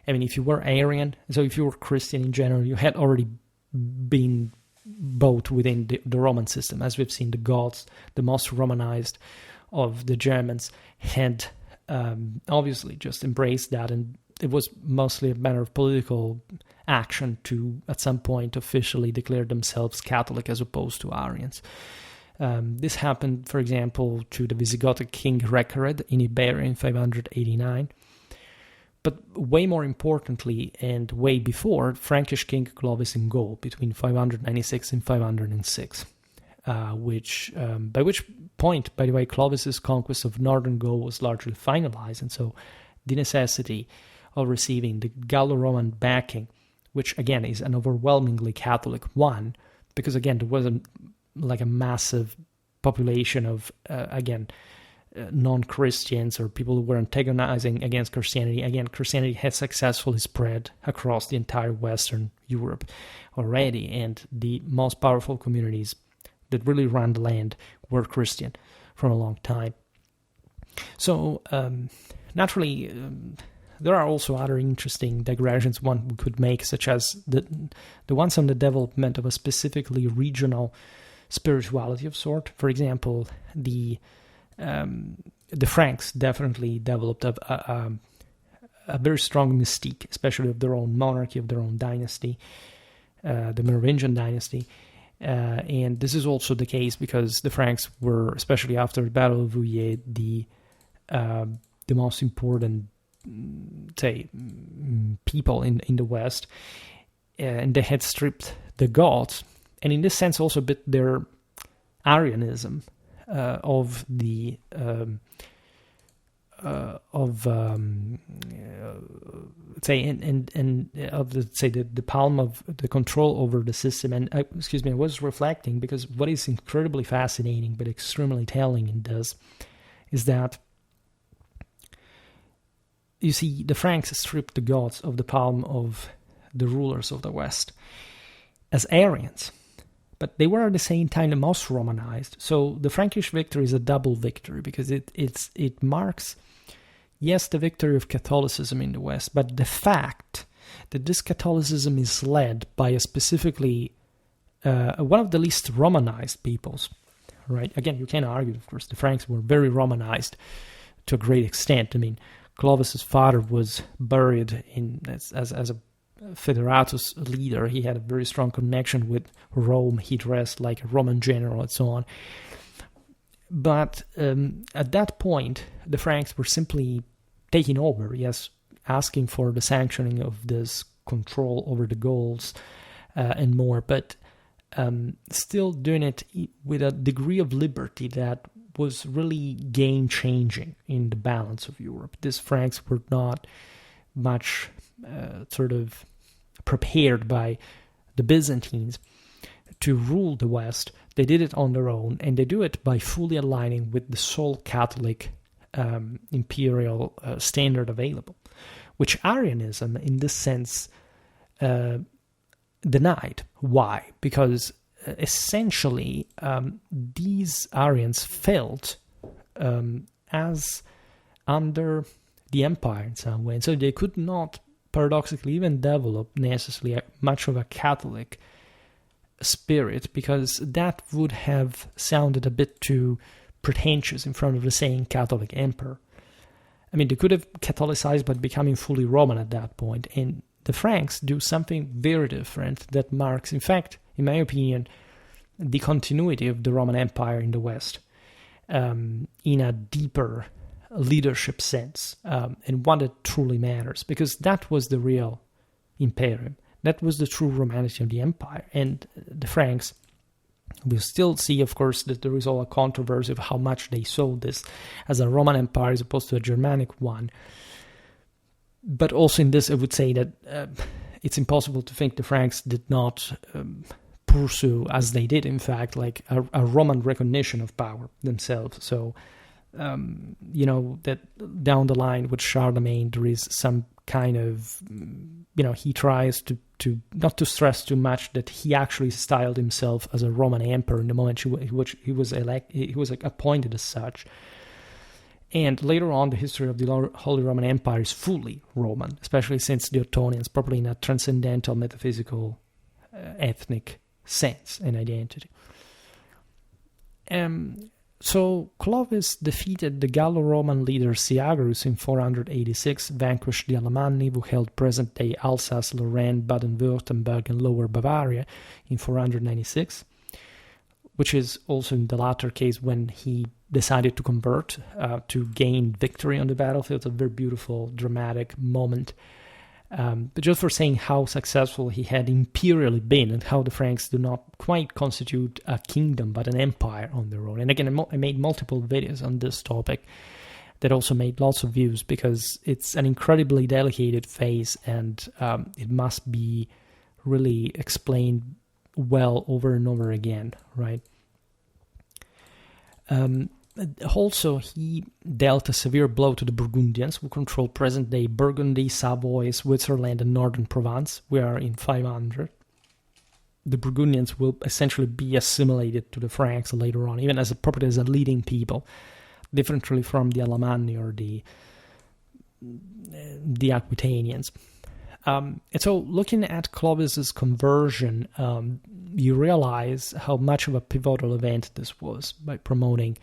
I mean, if you were Arian, so if you were Christian in general, you had already been both within the Roman system. As we've seen, the Goths, the most Romanized of the Germans, had obviously just embraced that, and it was mostly a matter of political action to, at some point, officially declare themselves Catholic as opposed to Arians. This happened, for example, to the Visigothic king Recared in Iberia in 589. But way more importantly, and way before, Frankish king Clovis in Gaul between 596 and 506, by which point, by the way, Clovis's conquest of northern Gaul was largely finalized, and so the necessity of receiving the Gallo-Roman backing, which again is an overwhelmingly Catholic one, because again there wasn't like a massive population of non-Christians or people who were antagonizing against Christianity. Again, Christianity had successfully spread across the entire Western Europe already, and the most powerful communities that really ran the land were Christian for a long time. So, naturally, there are also other interesting digressions one could make, such as the ones on the development of a specifically regional spirituality of sort. For example, the Franks definitely developed a very strong mystique, especially of their own monarchy, of their own dynasty, the Merovingian dynasty. And this is also the case because the Franks were, especially after the Battle of Vouillé, the most important, say, people in the West, and they had stripped the Goths, and in this sense also a bit their Arianism of the say and of the palm of the control over the system. And I was reflecting, because what is incredibly fascinating but extremely telling in this is that, you see, the Franks stripped the Goths of the palm of the rulers of the West as Arians, but they were at the same time the most Romanized. So the Frankish victory is a double victory, because it marks, yes, the victory of Catholicism in the West, but the fact that this Catholicism is led by a specifically one of the least Romanized peoples, right? Again, you can argue, of course, the Franks were very Romanized to a great extent. I mean, Clovis's father was buried as a Federatus leader. He had a very strong connection with Rome. He dressed like a Roman general and so on. But at that point, the Franks were simply taking over, yes, asking for the sanctioning of this control over the Gauls and more, but still doing it with a degree of liberty that was really game-changing in the balance of Europe. These Franks were not much sort of prepared by the Byzantines to rule the West. They did it on their own, and they do it by fully aligning with the sole Catholic imperial standard available, which Arianism, in this sense, denied. Why? Because essentially these Arians felt as under the empire in some way, and so they could not paradoxically even develop necessarily much of a Catholic spirit, because that would have sounded a bit too pretentious in front of the saying Catholic emperor. I mean, they could have Catholicized by becoming fully Roman at that point, and the Franks do something very different that marks, in fact, in my opinion, the continuity of the Roman Empire in the West in a deeper leadership sense, and one that truly matters, because that was the real imperium. That was the true romanity of the empire. And the Franks, we still see, of course, that there is all a controversy of how much they saw this as a Roman empire as opposed to a Germanic one. But also in this, I would say that it's impossible to think the Franks did not pursue, as they did, in fact, like a Roman recognition of power themselves. So, that down the line with Charlemagne, there is some kind of, he tries to not to stress too much that he actually styled himself as a Roman emperor in the moment he was appointed as such. And later on, the history of the Holy Roman Empire is fully Roman, especially since the Ottonians, probably in a transcendental, metaphysical, ethnic sense and identity. So Clovis defeated the Gallo-Roman leader Syagrius in 486, vanquished the Alemanni, who held present-day Alsace, Lorraine, Baden-Württemberg, and Lower Bavaria in 496, which is also in the latter case when he decided to convert to gain victory on the battlefield. It's a very beautiful, dramatic moment. But just for saying how successful he had imperially been and how the Franks do not quite constitute a kingdom but an empire on their own. And again, I made multiple videos on this topic that also made lots of views because it's an incredibly delicate phase and it must be really explained well over and over again, right? Also, he dealt a severe blow to the Burgundians, who controlled present-day Burgundy, Savoy, Switzerland, and northern Provence. We are in 500. The Burgundians will essentially be assimilated to the Franks later on, even as a leading people, differently from the Alemanni or the Aquitanians. And so, looking at Clovis's conversion, you realize how much of a pivotal event this was by promoting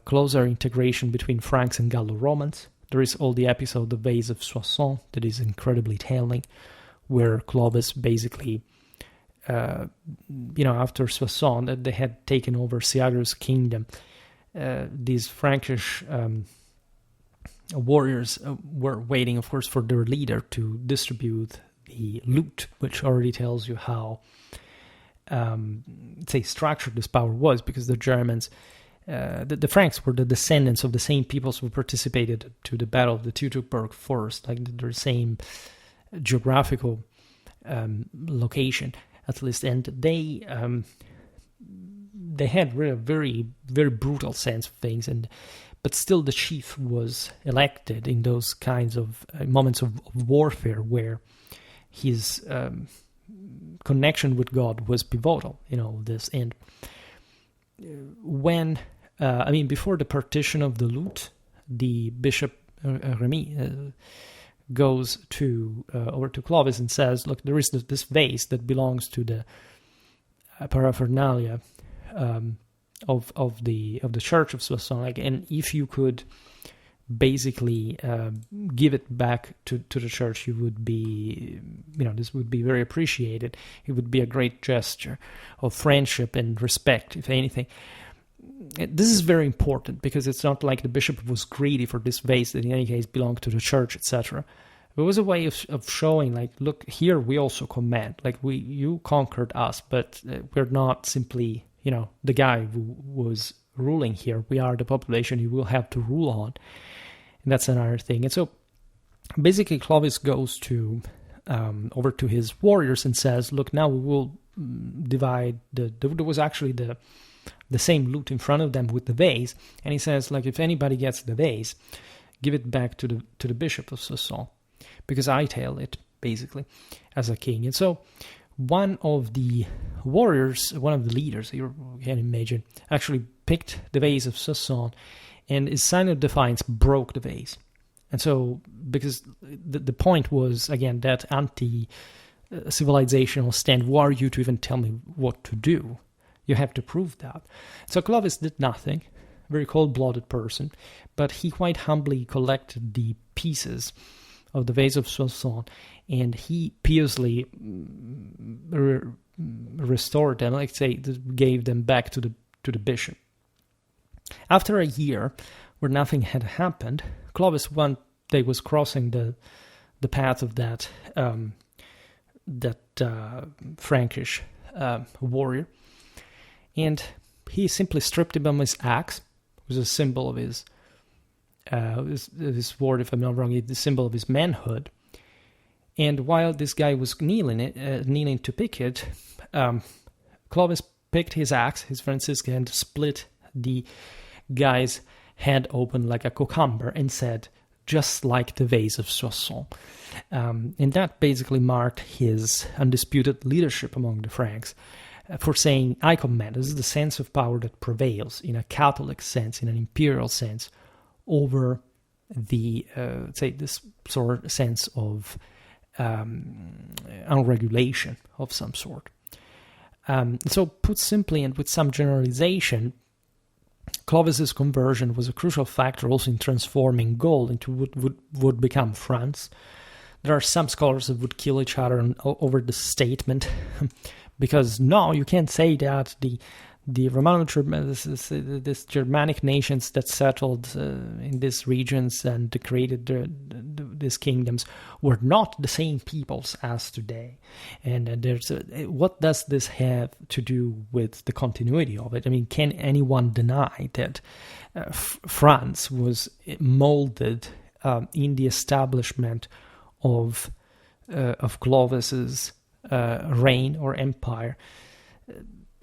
closer integration between Franks and Gallo-Romans. There is all the episode, the Vase of Soissons, that is incredibly telling, where Clovis basically, after Soissons, that they had taken over Syagrius' kingdom, these Frankish warriors were waiting, of course, for their leader to distribute the loot, which already tells you how, structured this power was, because the Germans, the Franks were the descendants of the same peoples who participated to the Battle of the Teutoburg Forest, like their same geographical location, at least, and they had really a very, very brutal sense of things, but still the chief was elected in those kinds of moments of warfare where his connection with God was pivotal in all of this. And when, before the partition of the loot, the bishop Remy goes over to Clovis and says, look, there is this vase that belongs to the paraphernalia of the Church of Soissons, and if you could basically give it back to the church, you would be, this would be very appreciated. It would be a great gesture of friendship and respect, if anything. This is very important because it's not like the bishop was greedy for this vase that in any case belonged to the church, etc. It was a way of showing, like, look, here we also command. Like, you conquered us, but we're not simply, the guy who was ruling here. We are the population you will have to rule on. And that's another thing. And so basically Clovis goes over to his warriors and says, look, now we will divide there was actually the same loot in front of them with the vase. And he says, like, if anybody gets the vase, give it back to the bishop of Soissons, because I tell it, basically, as a king. And so one of the warriors, one of the leaders, you can imagine, actually picked the vase of Soissons, and his sign of defiance broke the vase. And so, because the point was, again, that anti-civilizational stand, who are you to even tell me what to do? You have to prove that. So Clovis did nothing, very cold-blooded person, but he quite humbly collected the pieces of the vase of Soissons, and he piously restored them, gave them back to the bishop. After a year, where nothing had happened. Clovis one day was crossing the path of that Frankish warrior, and he simply stripped him of his axe. It was a symbol of his sword, if I'm not wrong, the symbol of his manhood. And while this guy was kneeling to pick it, Clovis picked his axe, his Franciscan, and split the guy's head open like a cucumber and said, "Just like the vase of Soissons." And that basically marked his undisputed leadership among the Franks, for saying, "I command." This is the sense of power that prevails in a Catholic sense, in an imperial sense, over the, say, this sort of sense of unregulation of some sort. So put simply and with some generalization, Clovis's conversion was a crucial factor also in transforming Gaul into what would become France. There are some scholars that would kill each other over the statement, because no, you can't say that the Romano-Germanic, this Germanic nations that settled in these regions and created these kingdoms were not the same peoples as today. And what does this have to do with the continuity of it? I mean, can anyone deny that France was molded in the establishment of Clovis's reign or empire?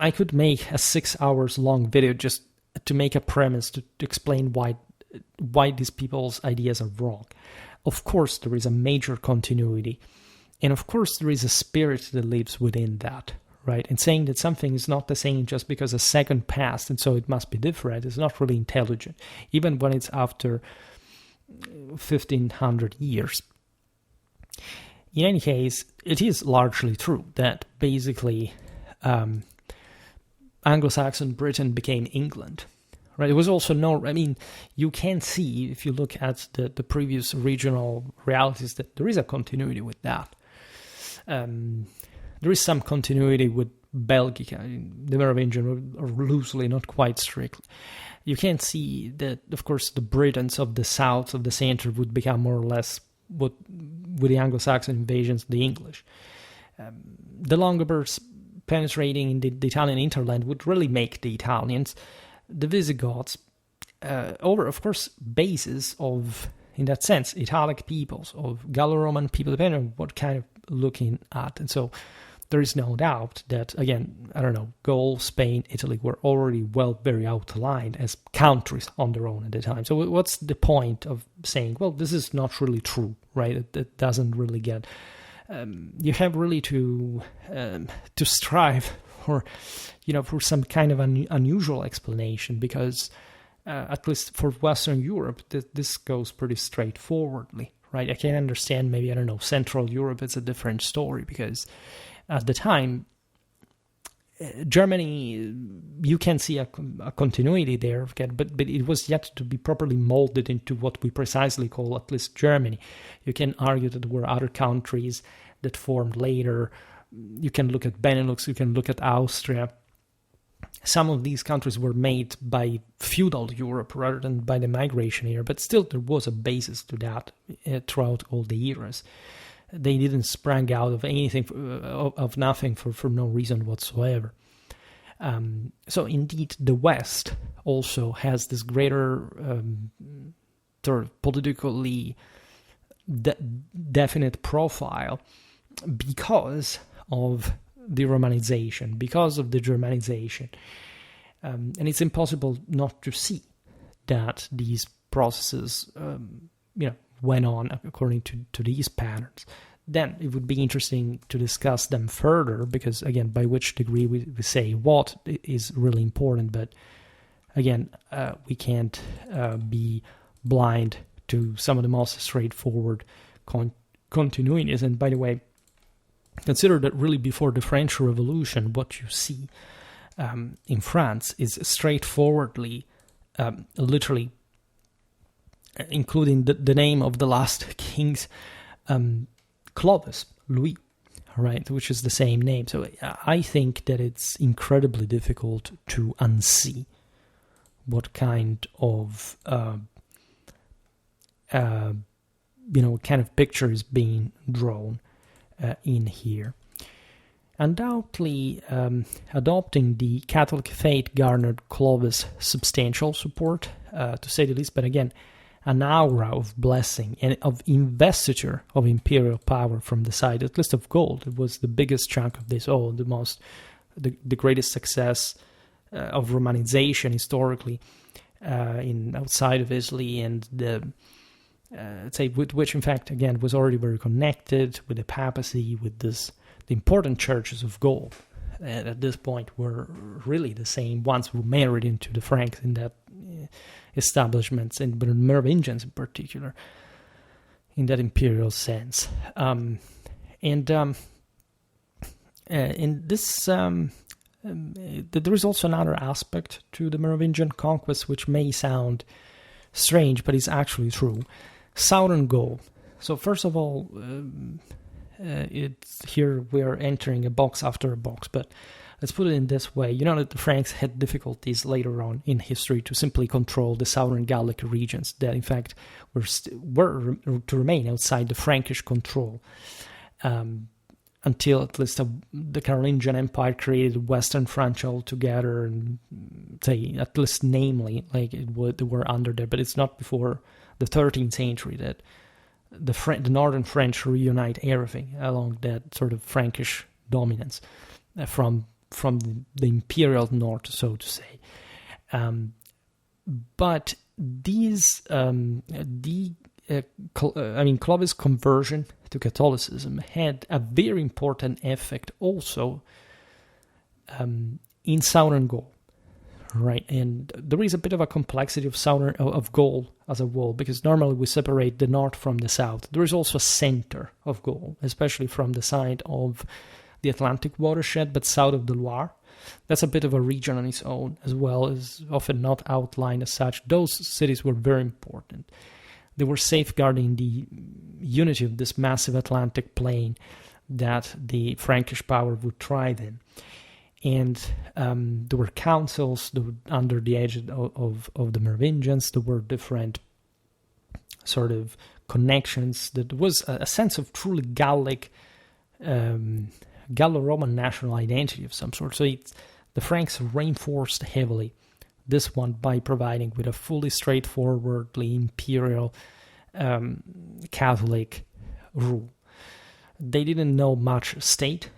I could make a 6 hours long video just to make a premise to explain why these people's ideas are wrong. Of course, there is a major continuity, and of course, there is a spirit that lives within that, right? And saying that something is not the same just because a second passed and so it must be different is not really intelligent, even when it's after 1500 years. In any case, it is largely true that basically Anglo-Saxon Britain became England, right? It was also you can see, if you look at the previous regional realities, that there is a continuity with that. There is some continuity with Belgica, the Merovingian, or loosely, not quite strictly. You can see that, of course, the Britons of the south, of the center, would become more or less, with the Anglo-Saxon invasions, the English. The Longobards penetrating in the Italian hinterland would really make the Italians. The Visigoths, over, of course, bases of, in that sense, Italic peoples, of Gallo-Roman people, depending on what kind of looking at. And so there is no doubt that, again, Gaul, Spain, Italy were already very outlined as countries on their own at the time. So what's the point of saying, well, this is not really true, right? It doesn't really get... you have really to strive for some kind of unusual explanation, because at least for Western Europe, this goes pretty straightforwardly, right? I can understand maybe, Central Europe, it's a different story, because at the time, Germany, you can see a continuity there, but it was yet to be properly molded into what we precisely call at least Germany. You can argue that there were other countries that formed later. You can look at Benelux, you can look at Austria. Some of these countries were made by feudal Europe rather than by the migration era, but still there was a basis to that throughout all the eras. They didn't sprang out of anything, of nothing for no reason whatsoever. So indeed, the West also has this greater sort of politically definite profile because of the Romanization, because of the Germanization. And it's impossible not to see that these processes, went on according to these patterns. Then it would be interesting to discuss them further, because, again, by which degree we say what is really important. But, again, we can't be blind to some of the most straightforward continuities. And, by the way, consider that really before the French Revolution, what you see in France is straightforwardly, literally, including the name of the last king's Clovis, Louis, right, which is the same name. So I think that it's incredibly difficult to unsee what kind of kind of picture is being drawn in here. Undoubtedly, adopting the Catholic faith garnered Clovis substantial support, to say the least, but again, an aura of blessing and of investiture of imperial power from the side, at least of gold. It was the biggest chunk of this all, the greatest success of Romanization historically outside of Italy, and with which, in fact, again, was already very connected with the papacy, with the important churches of Gaul. And at this point were really the same ones who married into the Franks in that establishments, but the Merovingians in particular, in that imperial sense. In this, there is also another aspect to the Merovingian conquest which may sound strange, but is actually true. Southern Gaul. So first of all, it's here we're entering a box after a box, but let's put it in this way. You know that the Franks had difficulties later on in history to simply control the southern Gallic regions that, in fact, were to remain outside the Frankish control until at least the Carolingian Empire created Western France altogether, and at least namely, like they were under there. But it's not before the 13th century that the northern French reunite everything along that sort of Frankish dominance from the imperial north, so to say. But these, Clovis' conversion to Catholicism had a very important effect also in southern Gaul, right? And there is a bit of a complexity of Gaul as a whole, because normally we separate the north from the south. There is also a center of Gaul, especially from the side of the Atlantic watershed, but south of the Loire. That's a bit of a region on its own, as well as often not outlined as such. Those cities were very important. They were safeguarding the unity of this massive Atlantic plain that the Frankish power would thrive in. And there were councils under the edge of the Merovingians. There were different sort of connections. There was a sense of truly Gallic, Gallo-Roman national identity of some sort. So the Franks reinforced heavily this one by providing with a fully straightforwardly imperial Catholic rule. They didn't know much state.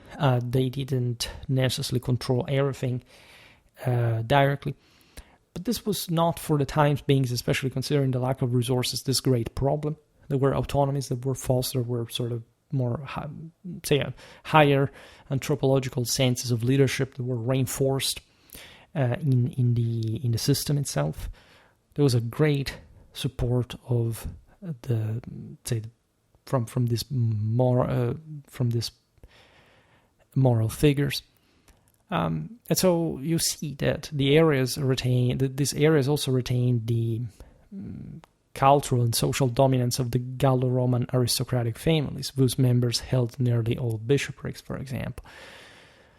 They didn't necessarily control everything directly. But this was not, for the times being, especially considering the lack of resources, this great problem. There were autonomies that were false. There were sort of more, higher anthropological senses of leadership that were reinforced in the system itself. There was a great support of from this moral figures, and so you see that these areas also retain the cultural and social dominance of the Gallo-Roman aristocratic families, whose members held nearly all bishoprics, for example.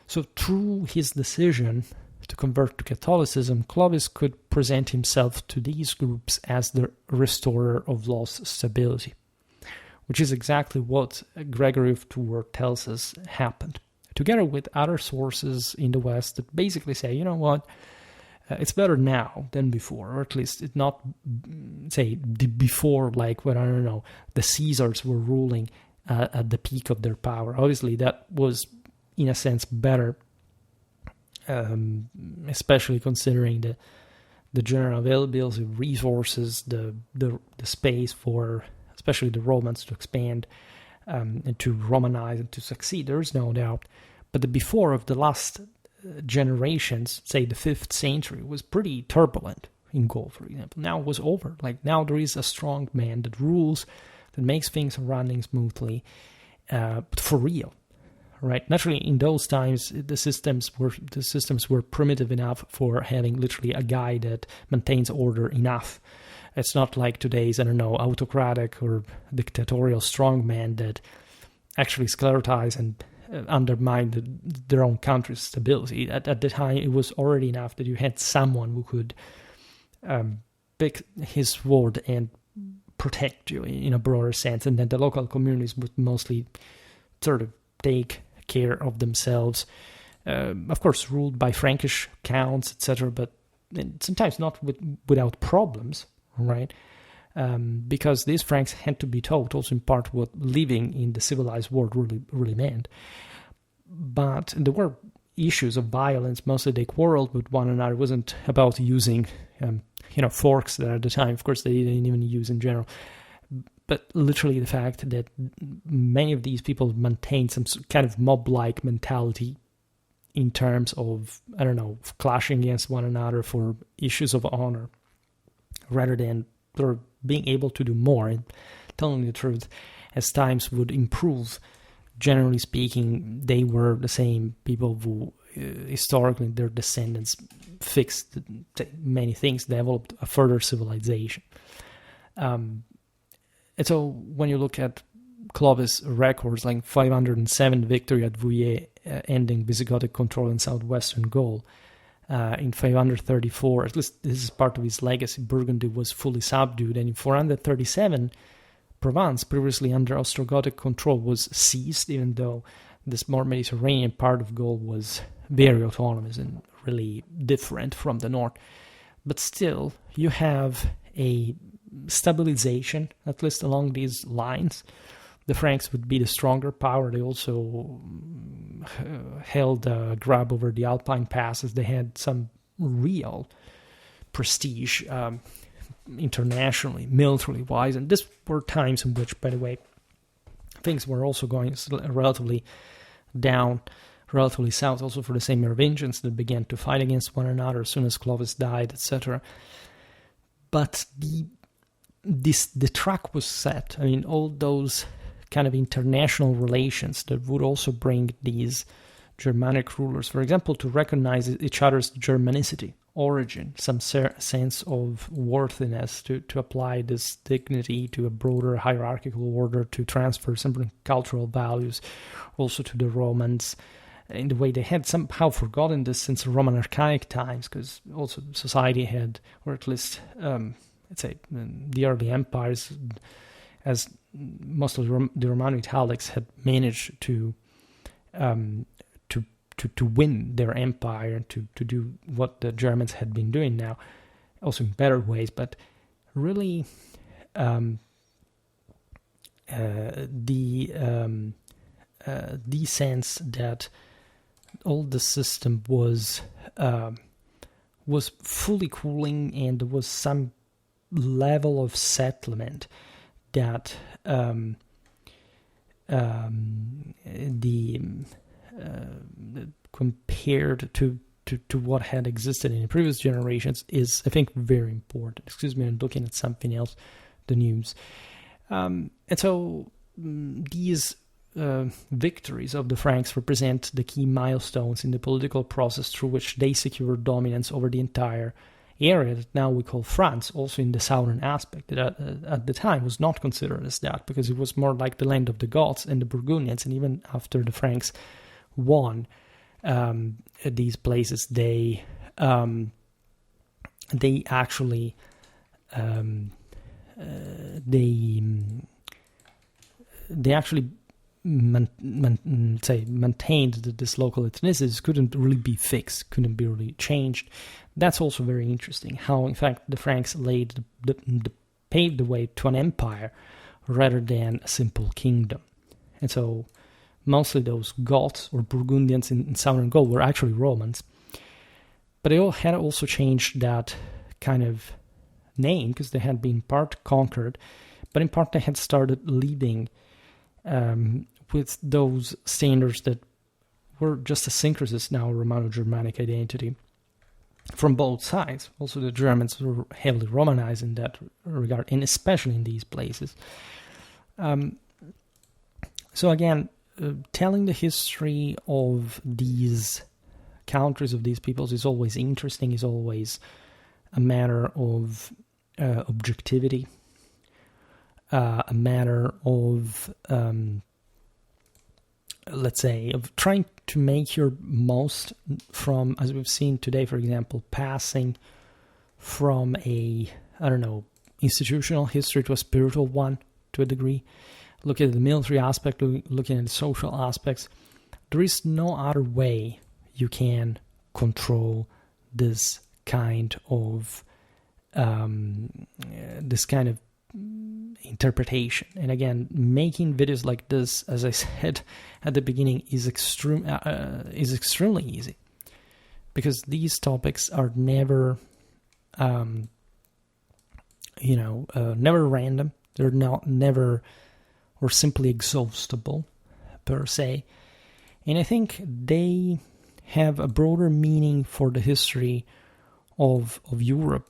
So through his decision to convert to Catholicism, Clovis could present himself to these groups as the restorer of lost stability, which is exactly what Gregory of Tours tells us happened, together with other sources in the West that basically say, you know what, it's better now than before, or at least it's not, before, like when, I don't know, the Caesars were ruling at the peak of their power. Obviously, that was, in a sense, better, especially considering the general availability of resources, the space for especially the Romans to expand and to Romanize and to succeed. There is no doubt. But the before of the last generations, say the 5th century, was pretty turbulent in Gaul, for example. Now it was over. Like now there is a strong man that rules, that makes things running smoothly, but for real. Right. Naturally, in those times, the systems were primitive enough for having literally a guy that maintains order enough. It's not like today's, autocratic or dictatorial strongman that actually sclerotize and undermine their own country's stability. At the time, it was already enough that you had someone who could pick his sword and protect you in a broader sense, and then the local communities would mostly sort of take care of themselves. Of course, ruled by Frankish counts, etc., but sometimes not without problems, right? Because these Franks had to be taught also in part what living in the civilized world really meant. But there were issues of violence. Mostly they quarreled with one another. It wasn't about using forks that at the time, of course, they didn't even use in general. But literally the fact that many of these people maintained some kind of mob-like mentality in terms of, clashing against one another for issues of honor, rather than sort of being able to do more and telling the truth. As times would improve, generally speaking, they were the same people who historically their descendants fixed many things, developed a further civilization. And so when you look at Clovis records, like 507 victory at Vouillé, ending Visigothic control in southwestern Gaul. In 534, at least this is part of his legacy, Burgundy was fully subdued, and in 437, Provence, previously under Ostrogothic control, was seized, even though this more Mediterranean part of Gaul was very autonomous and really different from the north. But still, you have a stabilization, at least along these lines. The Franks would be the stronger power. They also held a grab over the Alpine passes. They had some real prestige internationally, militarily wise. And these were times in which, by the way, things were also going relatively down, relatively south, also for the same Merovingians that began to fight against one another as soon as Clovis died, etc. But the track was set. I mean, all those kind of international relations that would also bring these Germanic rulers, for example, to recognize each other's Germanicity, origin, some sense of worthiness, to apply this dignity to a broader hierarchical order, to transfer some cultural values also to the Romans, in the way they had somehow forgotten this since Romano-Germanic times, because also society had, or at least, let's say, the early empires, as most of the Romano Italics had managed to win their empire, to do what the Germans had been doing now, also in better ways, but really the sense that all the system was fully cooling, and there was some level of settlement that compared to what had existed in the previous generations is, I think, very important. Excuse me, I'm looking at something else, the news. And so these victories of the Franks represent the key milestones in the political process through which they secured dominance over the entire area that now we call France, also in the southern aspect, that at the time was not considered as that, because it was more like the land of the Goths and the Burgundians. And even after the Franks won these places, they actually maintained that this local ethnicities couldn't really be fixed, couldn't be really changed. That's also very interesting, how in fact the Franks paved the way to an empire rather than a simple kingdom. And so mostly those Goths or Burgundians in southern Gaul were actually Romans, but they all had also changed that kind of name because they had been part conquered, but in part they had started living with those standards that were just a syncresis now, Romano-Germanic identity from both sides. Also, the Germans were heavily Romanized in that regard, and especially in these places. So again, telling the history of these countries, of these peoples, is always interesting, is always a matter of objectivity, a matter of, let's say, of trying to make your most from, as we've seen today, for example, passing from a, institutional history to a spiritual one to a degree, looking at the military aspect, looking at the social aspects. There is no other way you can control this kind of interpretation. And again, making videos like this, as I said at the beginning, is extremely easy, because these topics are never never random. They're never or simply exhaustible per se. And I think they have a broader meaning for the history of Europe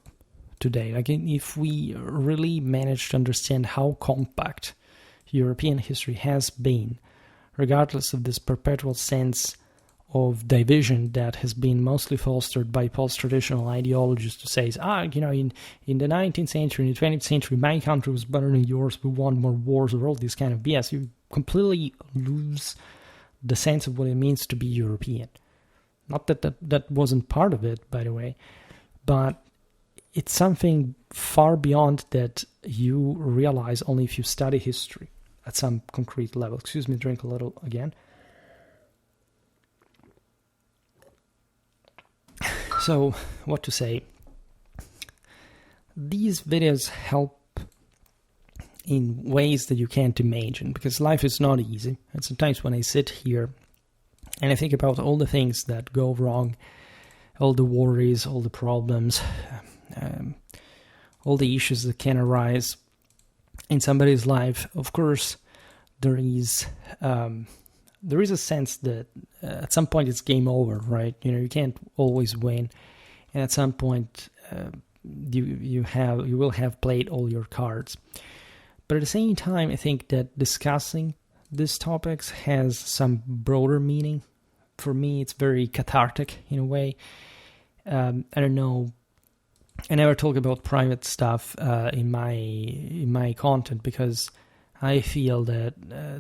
today. Like, if we really manage to understand how compact European history has been, regardless of this perpetual sense of division that has been mostly fostered by post-traditional ideologies to say, in the 19th century, in the 20th century, my country was better than yours, we won more wars, or all this kind of BS. You completely lose the sense of what it means to be European. Not that wasn't part of it, by the way, but it's something far beyond that you realize only if you study history at some concrete level. Excuse me, drink a little again. So, what to say? These videos help in ways that you can't imagine, because life is not easy. And sometimes when I sit here and I think about all the things that go wrong, all the worries, all the problems, all the issues that can arise in somebody's life, of course, there is a sense that at some point it's game over, right? You can't always win, and at some point you will have played all your cards. But at the same time, I think that discussing these topics has some broader meaning. For me, it's very cathartic in a way. I don't know. I never talk about private stuff in my content, because I feel that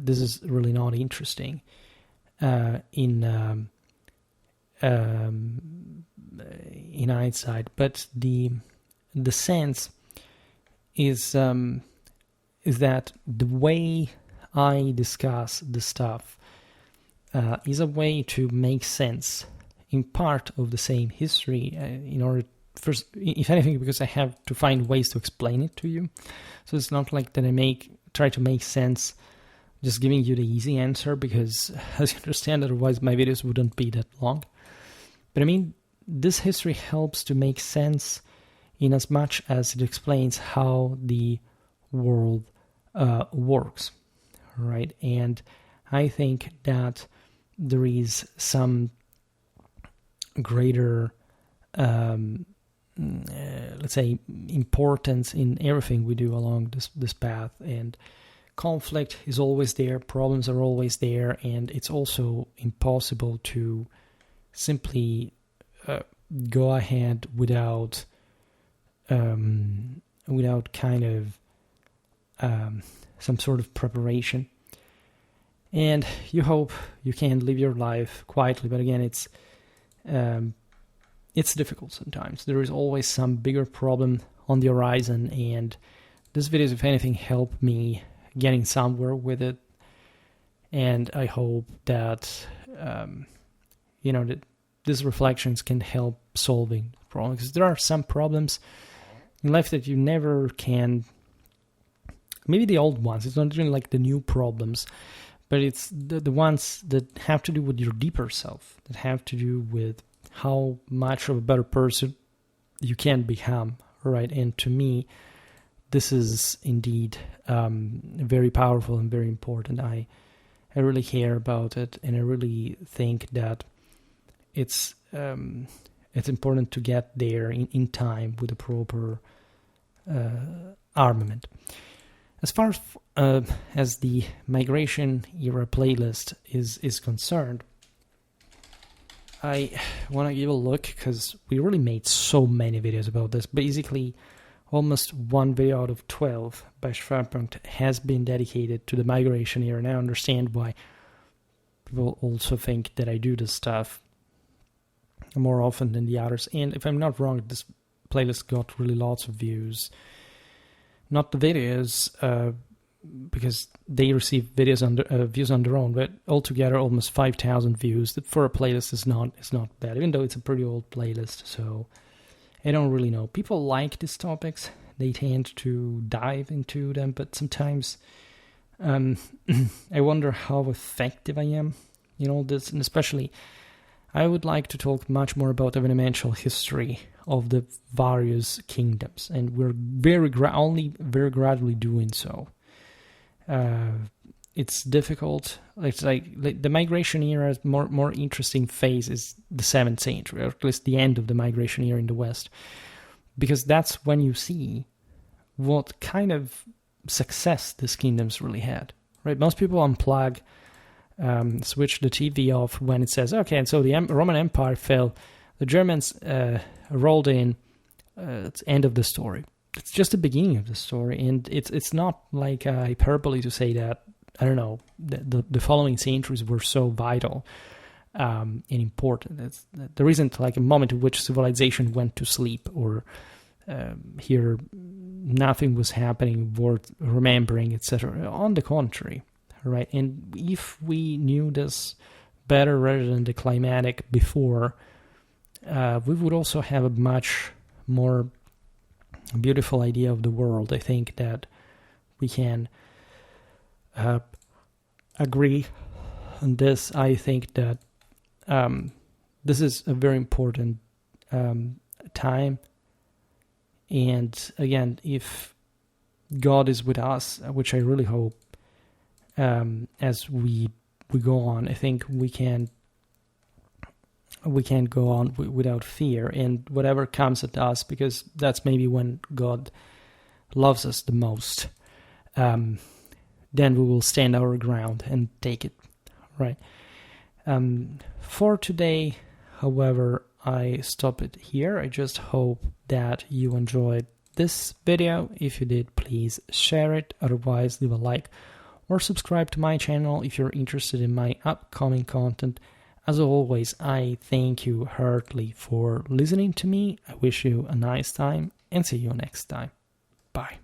this is really not interesting in hindsight. But the sense is that the way I discuss the stuff is a way to make sense in part of the same history, in order, first, if anything, because I have to find ways to explain it to you. So it's not like that I try to make sense just giving you the easy answer, because as you understand, otherwise my videos wouldn't be that long. But I mean, this history helps to make sense in as much as it explains how the world works, right? And I think that there is some greater let's say importance in everything we do along this path. And conflict is always there, problems are always there, and it's also impossible to simply go ahead without kind of some sort of preparation. And you hope you can live your life quietly, but again, it's difficult sometimes. There is always some bigger problem on the horizon, and this video, if anything, helped me getting somewhere with it. And I hope that that these reflections can help solving the problem, because there are some problems in life that you never can. Maybe the old ones. It's not even like the new problems, but it's the ones that have to do with your deeper self, that have to do with how much of a better person you can become, right? And to me, this is indeed very powerful and very important. I really care about it, and I really think that it's important to get there in time with the proper armament. As far as the migration era playlist is concerned, I want to give a look, because we really made so many videos about this. Basically, almost one video out of 12 by Schwerpunkt has been dedicated to the migration era, and I understand why people also think that I do this stuff more often than the others. And if I'm not wrong, this playlist got really lots of views. not the videos, because they receive videos views on their own, but altogether almost 5,000 views. That for a playlist is not bad, even though it's a pretty old playlist. So I don't really know. People like these topics; they tend to dive into them, but sometimes I wonder how effective I am. This, and especially, I would like to talk much more about the evidential history of the various kingdoms, and we're only very gradually doing so. It's difficult. It's like the migration era. More interesting phase is the 7th century, or at least the end of the migration era in the West, because that's when you see what kind of success these kingdoms really had. Right? Most people unplug, switch the TV off when it says, okay, and so the Roman Empire fell, the Germans rolled in. It's end of the story. It's just the beginning of the story, and it's not like a hyperbole to say that, I don't know, the following centuries were so vital and important. There isn't like a moment in which civilization went to sleep, or here nothing was happening worth remembering, etc. On the contrary, right? And if we knew this better rather than the climatic before, we would also have a much more beautiful idea of the world. I think that we can agree on this. I think that this is a very important time, and again, if God is with us, which I really hope, as we go on, I think we can go on without fear, and whatever comes at us, because that's maybe when God loves us the most, then we will stand our ground and take it, right? For today, however, I stop it here. I just hope that you enjoyed this video. If you did, please share it. Otherwise, leave a like or subscribe to my channel if you're interested in my upcoming content. As always, I thank you heartily for listening to me. I wish you a nice time and see you next time. Bye.